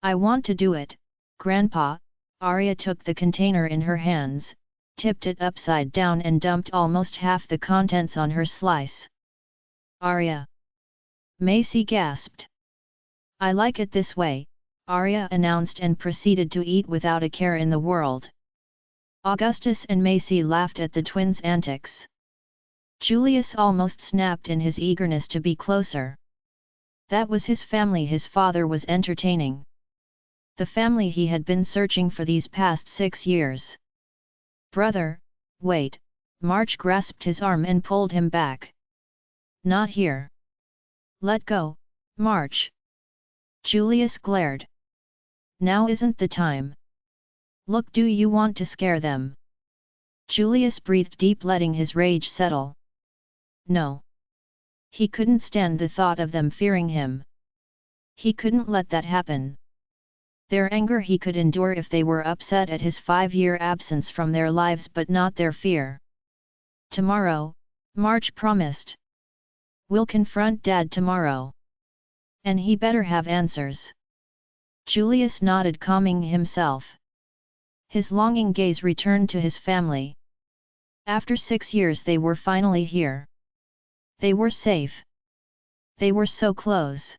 "I want to do it, Grandpa." Arya took the container in her hands, tipped it upside down and dumped almost half the contents on her slice. "Arya!" Macy gasped. "I like it this way," Arya announced, and proceeded to eat without a care in the world. Augustus and Macy laughed at the twins' antics. Julius almost snapped in his eagerness to be closer. That was his family his father was entertaining. The family he had been searching for these past 6 years. "Brother, wait," March grasped his arm and pulled him back. "Not here." "Let go, March." Julius glared. "Now isn't the time. Look, do you want to scare them?" Julius breathed deep, letting his rage settle. No. He couldn't stand the thought of them fearing him. He couldn't let that happen. Their anger he could endure if they were upset at his 5-year absence from their lives, but not their fear. "Tomorrow," March promised. "We'll confront Dad tomorrow. And he better have answers." Julius nodded, calming himself. His longing gaze returned to his family. After 6 years they were finally here. They were safe. They were so close.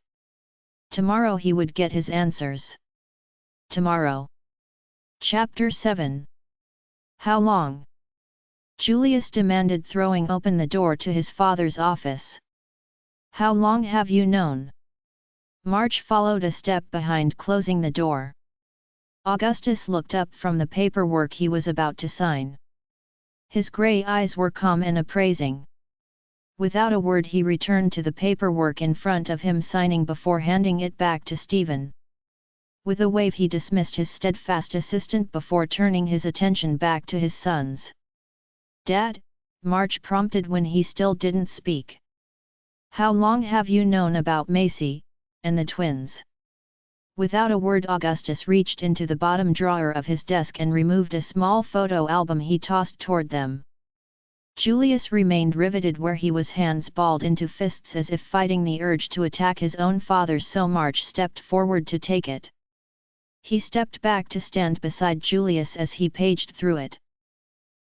Tomorrow he would get his answers. Tomorrow. Chapter 7. How long? Julius demanded, throwing open the door to his father's office. "How long have you known?" March followed a step behind, closing the door. Augustus looked up from the paperwork he was about to sign. His grey eyes were calm and appraising. Without a word he returned to the paperwork in front of him, signing before handing it back to Stephen. With a wave he dismissed his steadfast assistant before turning his attention back to his sons. "Dad," March prompted when he still didn't speak. "How long have you known about Macy and the twins?" Without a word Augustus reached into the bottom drawer of his desk and removed a small photo album he tossed toward them. Julius remained riveted where he was, hands balled into fists as if fighting the urge to attack his own father, so March stepped forward to take it. He stepped back to stand beside Julius as he paged through it.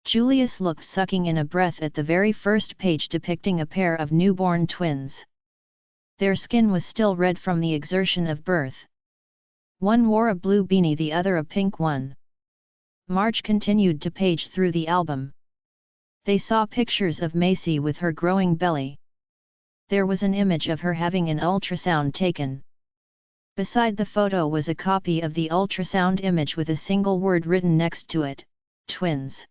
Julius looked, sucking in a breath, at the very first page depicting a pair of newborn twins. Their skin was still red from the exertion of birth. One wore a blue beanie, the other a pink one. Marge continued to page through the album. They saw pictures of Macy with her growing belly. There was an image of her having an ultrasound taken. Beside the photo was a copy of the ultrasound image with a single word written next to it: twins.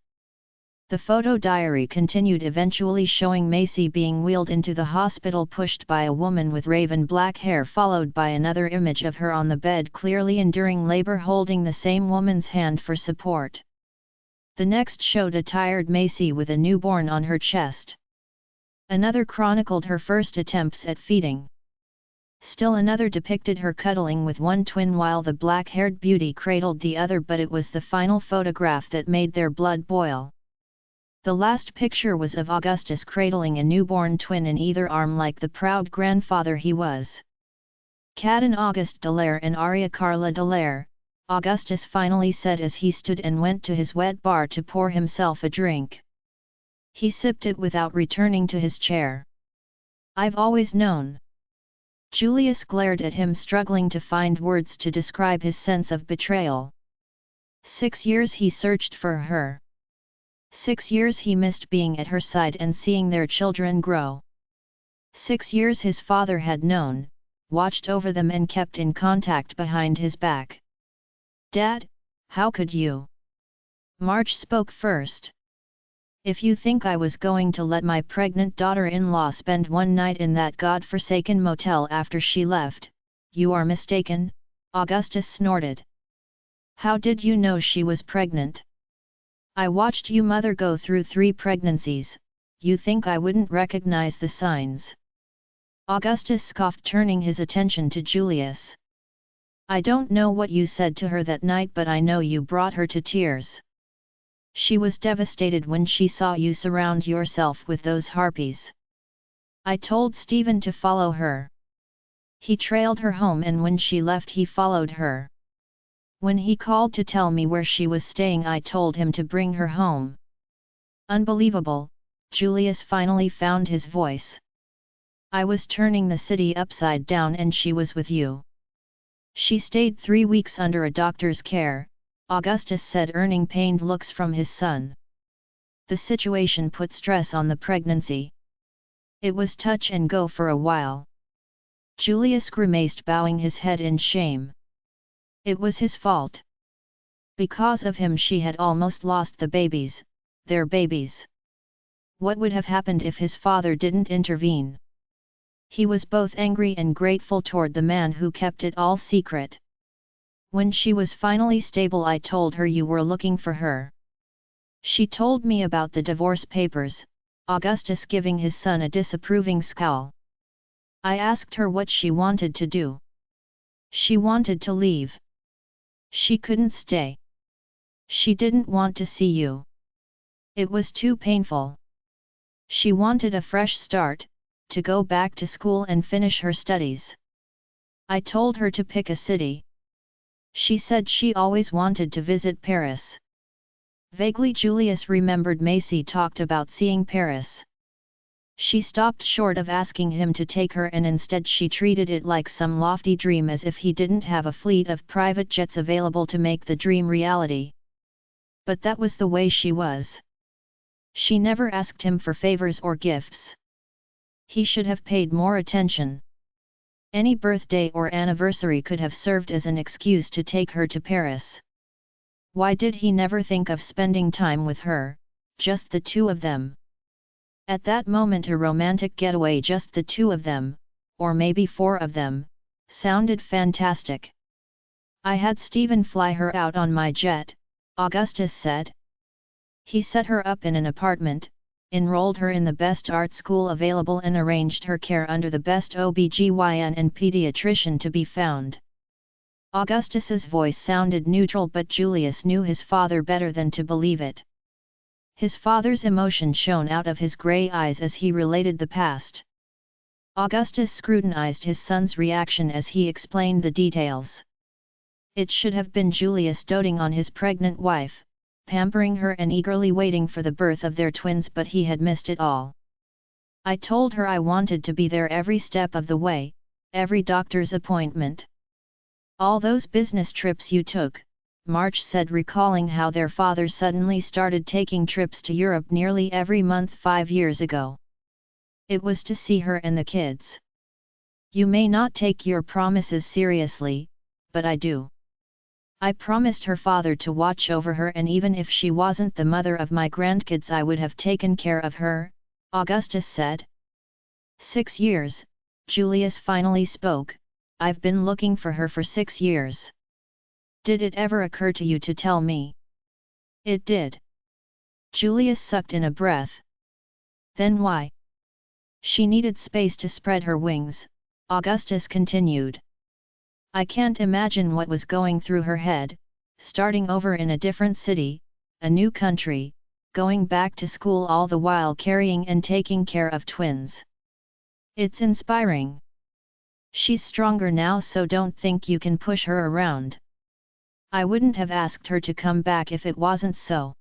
The photo diary continued, eventually showing Macy being wheeled into the hospital pushed by a woman with raven black hair, followed by another image of her on the bed clearly enduring labor holding the same woman's hand for support. The next showed a tired Macy with a newborn on her chest. Another chronicled her first attempts at feeding. Still another depicted her cuddling with one twin while the black-haired beauty cradled the other, but it was the final photograph that made their blood boil. The last picture was of Augustus cradling a newborn twin in either arm like the proud grandfather he was. Cadden August Delair and Aria Carla Delair, Augustus finally said as he stood and went to his wet bar to pour himself a drink. He sipped it without returning to his chair. "I've always known." Julius glared at him, struggling to find words to describe his sense of betrayal. 6 years he searched for her. 6 years he missed being at her side and seeing their children grow. 6 years his father had known, watched over them and kept in contact behind his back. "Dad, how could you?" Marge spoke first. "If you think I was going to let my pregnant daughter-in-law spend one night in that god-forsaken motel after she left, you are mistaken," Augustus snorted. "How did you know she was pregnant? I watched you mother go through 3 pregnancies, you think I wouldn't recognize the signs?" Augustus scoffed, turning his attention to Julius. "I don't know what you said to her that night, but I know you brought her to tears. She was devastated when she saw you surround yourself with those harpies. I told Stephen to follow her. He trailed her home, and when she left he followed her. When he called to tell me where she was staying, I told him to bring her home." "Unbelievable," Julius finally found his voice. "I was turning the city upside down and she was with you." "She stayed 3 weeks under a doctor's care," Augustus said, earning pained looks from his son. "The situation put stress on the pregnancy. It was touch and go for a while." Julius grimaced, bowing his head in shame. It was his fault. Because of him she had almost lost the babies, their babies. What would have happened if his father didn't intervene? He was both angry and grateful toward the man who kept it all secret. "When she was finally stable, I told her you were looking for her. She told me about the divorce papers," Augustus giving his son a disapproving scowl. "I asked her what she wanted to do. She wanted to leave. She couldn't stay. She didn't want to see you. It was too painful. She wanted a fresh start, to go back to school and finish her studies. I told her to pick a city. She said she always wanted to visit Paris." Vaguely Julius remembered Macy talked about seeing Paris. She stopped short of asking him to take her, and instead she treated it like some lofty dream, as if he didn't have a fleet of private jets available to make the dream reality. But that was the way she was. She never asked him for favors or gifts. He should have paid more attention. Any birthday or anniversary could have served as an excuse to take her to Paris. Why did he never think of spending time with her, just the two of them? At that moment a romantic getaway, just the two of them, or maybe 4 of them, sounded fantastic. "I had Stephen fly her out on my jet," Augustus said. "He set her up in an apartment, enrolled her in the best art school available, and arranged her care under the best OB/GYN and pediatrician to be found." Augustus's voice sounded neutral, but Julius knew his father better than to believe it. His father's emotion shone out of his grey eyes as he related the past. Augustus scrutinized his son's reaction as he explained the details. It should have been Julius doting on his pregnant wife, pampering her and eagerly waiting for the birth of their twins, but he had missed it all. "I told her I wanted to be there every step of the way, every doctor's appointment. All those business trips you took, March said, recalling how their father suddenly started taking trips to Europe nearly every month 5 years ago. It was to see her and the kids. You may not take your promises seriously, but I do. I promised her father to watch over her, and even if she wasn't the mother of my grandkids I would have taken care of her, Augustus said. 6 years, Julius finally spoke. I've been looking for her for 6 years. Did it ever occur to you to tell me? It did. Julius sucked in a breath. Then why? She needed space to spread her wings, Augustus continued. I can't imagine what was going through her head, starting over in a different city, a new country, going back to school, all the while carrying and taking care of twins. It's inspiring. She's stronger now, so don't think you can push her around. I wouldn't have asked her to come back if it wasn't so.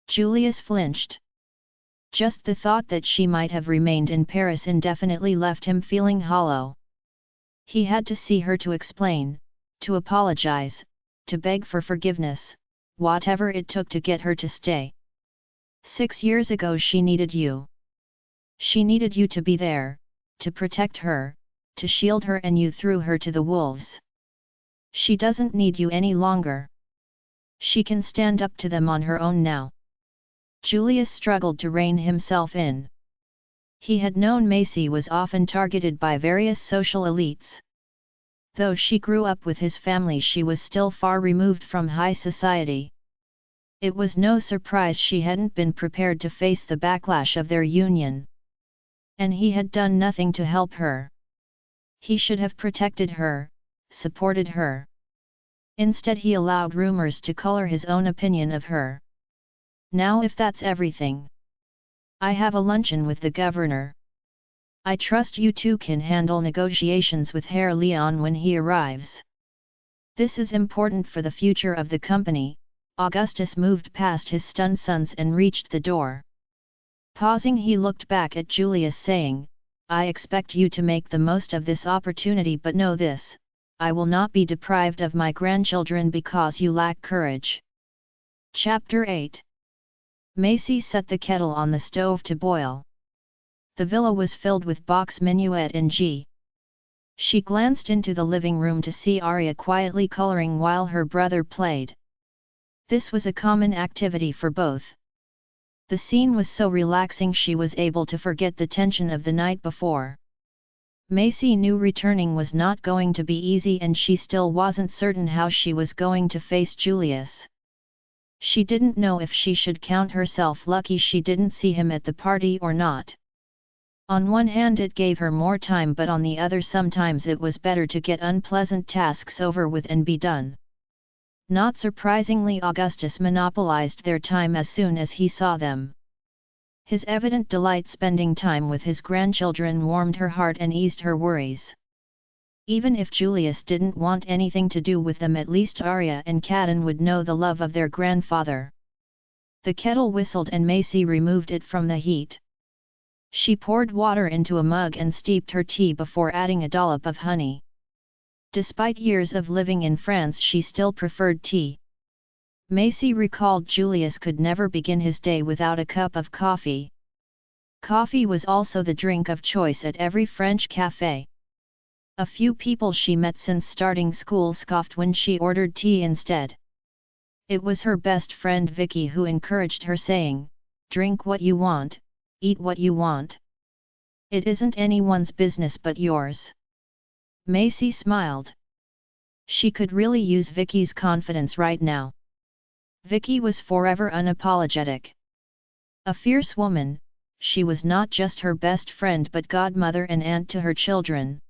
Julius flinched. Just the thought that she might have remained in Paris indefinitely left him feeling hollow. He had to see her to explain, to apologize, to beg for forgiveness, whatever it took to get her to stay. 6 years ago she needed you. She needed you to be there, to protect her, to shield her, and you threw her to the wolves. She doesn't need you any longer. She can stand up to them on her own now. Julius struggled to rein himself in. He had known Macy was often targeted by various social elites. Though she grew up with his family, she was still far removed from high society. It was no surprise she hadn't been prepared to face the backlash of their union. And he had done nothing to help her. He should have protected her, supported her. Instead he allowed rumors to color his own opinion of her. Now if that's everything, I have a luncheon with the governor. I trust you two can handle negotiations with Herr Leon when he arrives. This is important for the future of the company. Augustus moved past his stunned sons and reached the door. Pausing, he looked back at Julius, saying, I expect you to make the most of this opportunity, but know this, I will not be deprived of my grandchildren because you lack courage. Chapter 8. Macy set the kettle on the stove to boil. The villa was filled with Bach's Minuet in G. She glanced into the living room to see Arya quietly coloring while her brother played. This was a common activity for both. The scene was so relaxing she was able to forget the tension of the night before. Macy knew returning was not going to be easy, and she still wasn't certain how she was going to face Julius. She didn't know if she should count herself lucky she didn't see him at the party or not. On one hand it gave her more time, but on the other sometimes it was better to get unpleasant tasks over with and be done. Not surprisingly, Augustus monopolized their time as soon as he saw them. His evident delight spending time with his grandchildren warmed her heart and eased her worries. Even if Julius didn't want anything to do with them, at least Arya and Cadden would know the love of their grandfather. The kettle whistled and Macy removed it from the heat. She poured water into a mug and steeped her tea before adding a dollop of honey. Despite years of living in France, she still preferred tea. Macy recalled Julius could never begin his day without a cup of coffee. Coffee was also the drink of choice at every French café. A few people she met since starting school scoffed when she ordered tea instead. It was her best friend Vicky who encouraged her, saying, "Drink what you want, eat what you want. It isn't anyone's business but yours." Macy smiled. She could really use Vicky's confidence right now. Vicky was forever unapologetic. A fierce woman, she was not just her best friend but godmother and aunt to her children.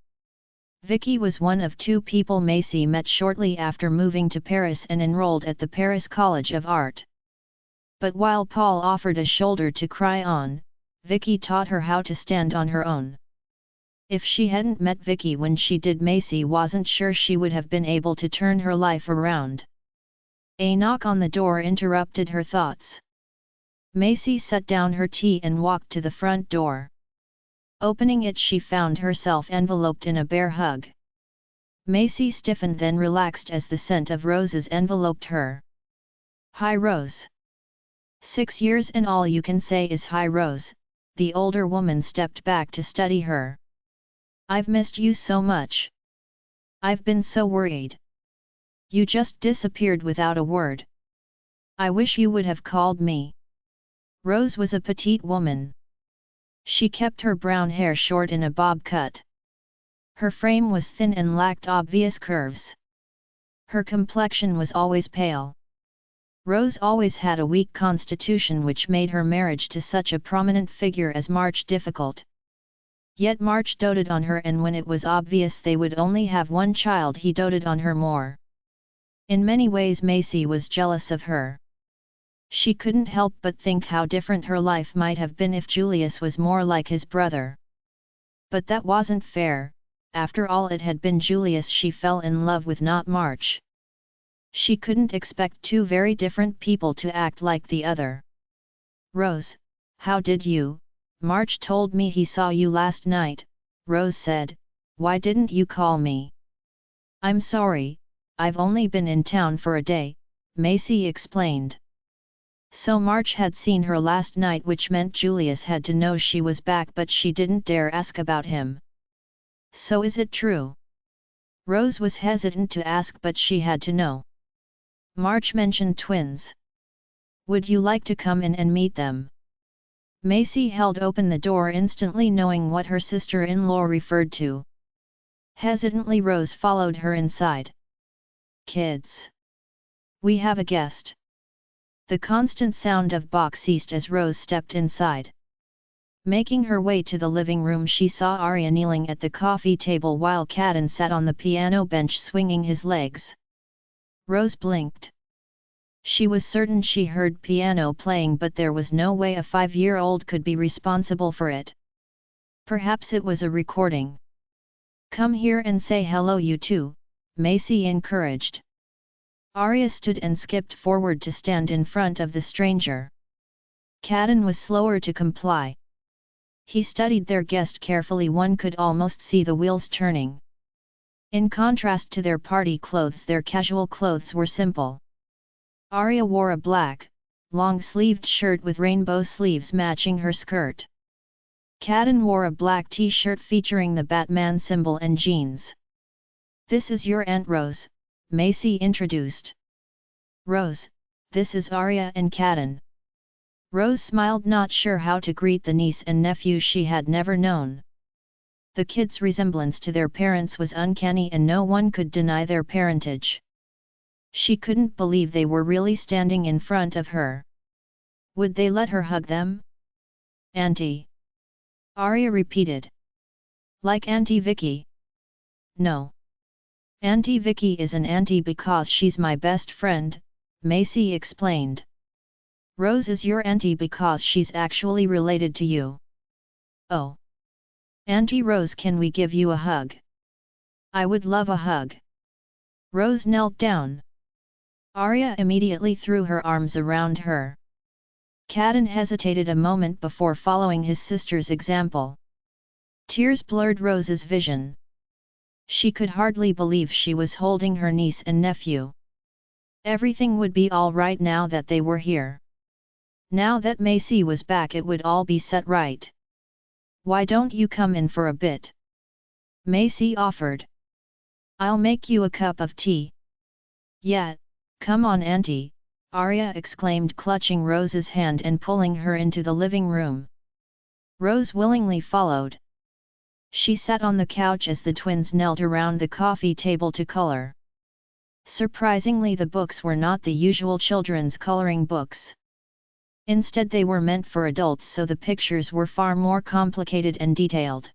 Vicky was one of 2 people Macy met shortly after moving to Paris and enrolled at the Paris College of Art. But while Paul offered a shoulder to cry on, Vicky taught her how to stand on her own. If she hadn't met Vicky when she did, Macy wasn't sure she would have been able to turn her life around. A knock on the door interrupted her thoughts. Macy set down her tea and walked to the front door. Opening it, she found herself enveloped in a bear hug. Macy stiffened then relaxed as the scent of roses enveloped her. "Hi Rose. 6 years and all you can say is hi Rose." The older woman stepped back to study her. "I've missed you so much. I've been so worried. You just disappeared without a word. I wish you would have called me." Rose was a petite woman. She kept her brown hair short in a bob cut. Her frame was thin and lacked obvious curves. Her complexion was always pale. Rose always had a weak constitution which made her marriage to such a prominent figure as March difficult. Yet March doted on her, and when it was obvious they would only have one child he doted on her more. In many ways Macy was jealous of her. She couldn't help but think how different her life might have been if Julius was more like his brother. But that wasn't fair. After all, it had been Julius she fell in love with, not March. She couldn't expect two very different people to act like the other. "Rose, how did you? March told me he saw you last night," Rose said. "Why didn't you call me?" "I'm sorry, I've only been in town for a day," Macy explained. So March had seen her last night, which meant Julius had to know she was back, but she didn't dare ask about him. "So is it true?" Rose was hesitant to ask, but she had to know. "March mentioned twins. Would you like to come in and meet them?" Macy held open the door, instantly knowing what her sister-in-law referred to. Hesitantly Rose followed her inside. "Kids. We have a guest." The constant sound of box ceased as Rose stepped inside. Making her way to the living room, she saw Arya kneeling at the coffee table while Caden sat on the piano bench swinging his legs. Rose blinked. She was certain she heard piano playing, but there was no way a 5-year-old could be responsible for it. Perhaps it was a recording. "Come here and say hello, you two," Macy encouraged. Arya stood and skipped forward to stand in front of the stranger. Caden was slower to comply. He studied their guest carefully. One could almost see the wheels turning. In contrast to their party clothes, their casual clothes were simple. Arya wore a black, long-sleeved shirt with rainbow sleeves matching her skirt. Caden wore a black t-shirt featuring the Batman symbol and jeans. "This is your Aunt Rose," Macy introduced. "Rose, this is Arya and Caden." Rose smiled, not sure how to greet the niece and nephew she had never known. The kids' resemblance to their parents was uncanny, and no one could deny their parentage. She couldn't believe they were really standing in front of her. Would they let her hug them? "Auntie," Arya repeated. "Like Auntie Vicky?" "No. Auntie Vicky is an auntie because she's my best friend," Macy explained. "Rose is your auntie because she's actually related to you." "Oh. Auntie Rose, can we give you a hug?" "I would love a hug." Rose knelt down. Arya immediately threw her arms around her. Caden hesitated a moment before following his sister's example. Tears blurred Rose's vision. She could hardly believe she was holding her niece and nephew. Everything would be all right now that they were here. Now that Macy was back, it would all be set right. "Why don't you come in for a bit?" Macy offered. "I'll make you a cup of tea." "Yeah, come on Auntie," Arya exclaimed, clutching Rose's hand and pulling her into the living room. Rose willingly followed. She sat on the couch as the twins knelt around the coffee table to color. Surprisingly, the books were not the usual children's coloring books. Instead, they were meant for adults, so the pictures were far more complicated and detailed.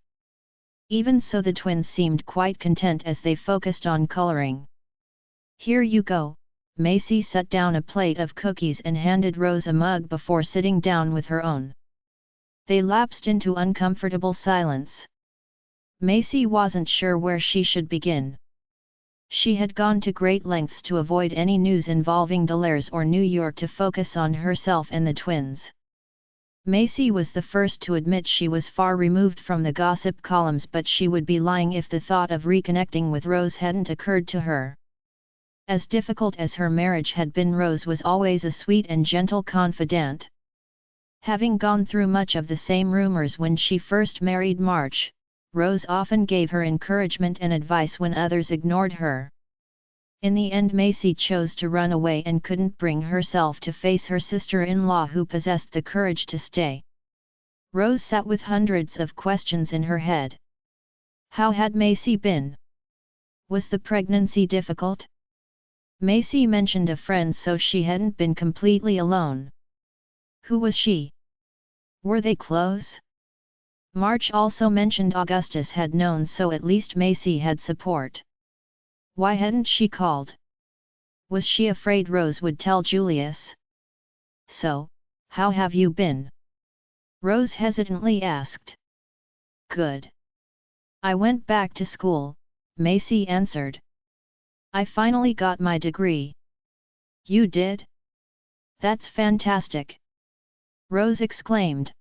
Even so, the twins seemed quite content as they focused on coloring. "Here you go," Macy set down a plate of cookies and handed Rose a mug before sitting down with her own. They lapsed into uncomfortable silence. Macy wasn't sure where she should begin. She had gone to great lengths to avoid any news involving Delairs or New York to focus on herself and the twins. Macy was the first to admit she was far removed from the gossip columns, but she would be lying if the thought of reconnecting with Rose hadn't occurred to her. As difficult as her marriage had been, Rose was always a sweet and gentle confidant. Having gone through much of the same rumors when she first married March, Rose often gave her encouragement and advice when others ignored her. In the end, Macy chose to run away and couldn't bring herself to face her sister-in-law, who possessed the courage to stay. Rose sat with hundreds of questions in her head. How had Macy been? Was the pregnancy difficult? Macy mentioned a friend, so she hadn't been completely alone. Who was she? Were they close? March also mentioned Augustus had known, so at least Macy had support. Why hadn't she called? Was she afraid Rose would tell Julius? So, how have you been? Rose hesitantly asked. Good. I went back to school, Macy answered. I finally got my degree. You did? That's fantastic! Rose exclaimed.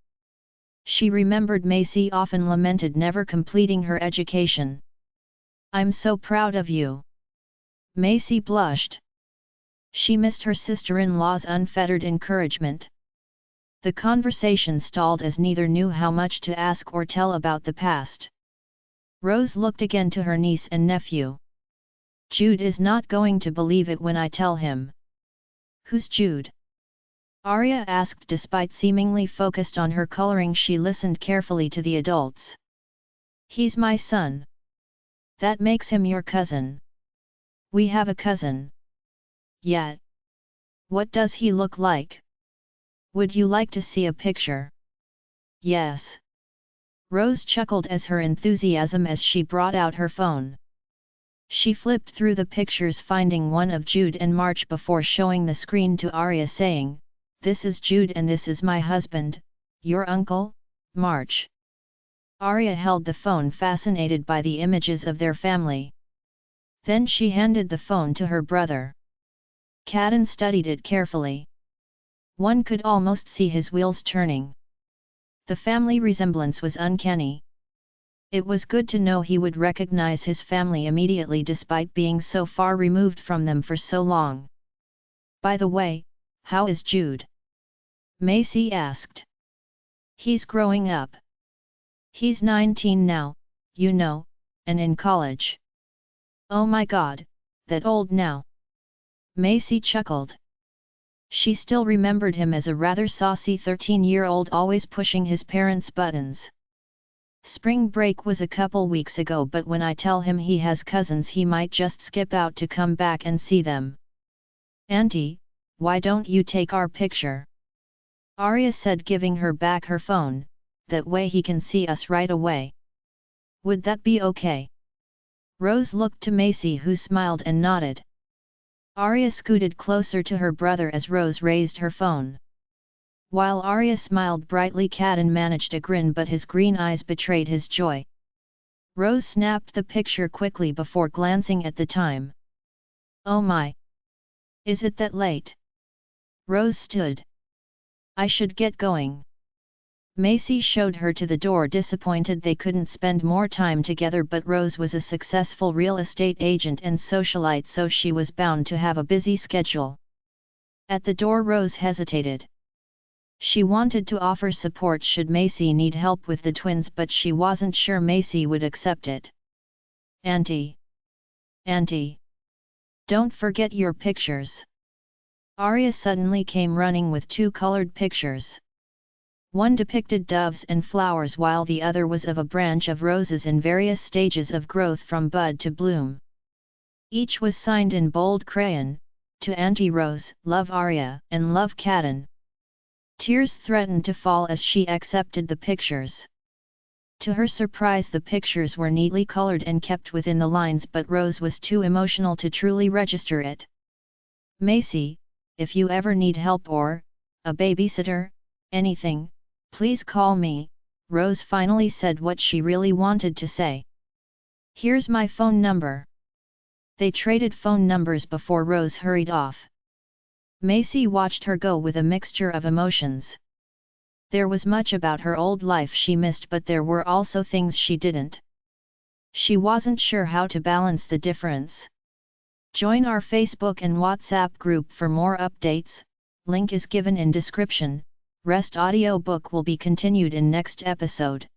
She remembered Macy often lamented never completing her education. I'm so proud of you. Macy blushed. She missed her sister-in-law's unfettered encouragement. The conversation stalled as neither knew how much to ask or tell about the past. Rose looked again to her niece and nephew. Jude is not going to believe it when I tell him. Who's Jude? Arya asked. Despite seemingly focused on her coloring, she listened carefully to the adults. He's my son. That makes him your cousin. We have a cousin. Yet. What does he look like? Would you like to see a picture? Yes. Rose chuckled as her enthusiasm as she brought out her phone. She flipped through the pictures, finding one of Jude and March before showing the screen to Arya, saying, "This is Jude and this is my husband, your uncle, March." Arya held the phone, fascinated by the images of their family. Then she handed the phone to her brother. Cadden studied it carefully. One could almost see his wheels turning. The family resemblance was uncanny. It was good to know he would recognize his family immediately despite being so far removed from them for so long. By the way, how is Jude? Macy asked. He's growing up. He's 19 now, you know, and in college. Oh my God, that old now. Macy chuckled. She still remembered him as a rather saucy 13-year-old always pushing his parents' buttons. Spring break was a couple weeks ago, but when I tell him he has cousins, he might just skip out to come back and see them. Auntie, why don't you take our picture? Arya said, giving her back her phone, that way he can see us right away. Would that be okay? Rose looked to Macy, who smiled and nodded. Arya scooted closer to her brother as Rose raised her phone. While Arya smiled brightly, Cadden managed a grin, but his green eyes betrayed his joy. Rose snapped the picture quickly before glancing at the time. Oh my! Is it that late? Rose stood. I should get going. Macy showed her to the door, disappointed they couldn't spend more time together, but Rose was a successful real estate agent and socialite, so she was bound to have a busy schedule. At the door, Rose hesitated. She wanted to offer support should Macy need help with the twins, but she wasn't sure Macy would accept it. Auntie! Auntie! Don't forget your pictures! Arya suddenly came running with two colored pictures. One depicted doves and flowers, while the other was of a branch of roses in various stages of growth from bud to bloom. Each was signed in bold crayon, "To Auntie Rose, love Arya, and love Cadden." Tears threatened to fall as she accepted the pictures. To her surprise, the pictures were neatly colored and kept within the lines, but Rose was too emotional to truly register it. Macy, if you ever need help or a babysitter, anything, please call me, Rose finally said what she really wanted to say. Here's my phone number. They traded phone numbers before Rose hurried off. Macy watched her go with a mixture of emotions. There was much about her old life she missed, but there were also things she didn't. She wasn't sure how to balance the difference. Join our Facebook and WhatsApp group for more updates, link is given in description. Rest audiobook will be continued in next episode.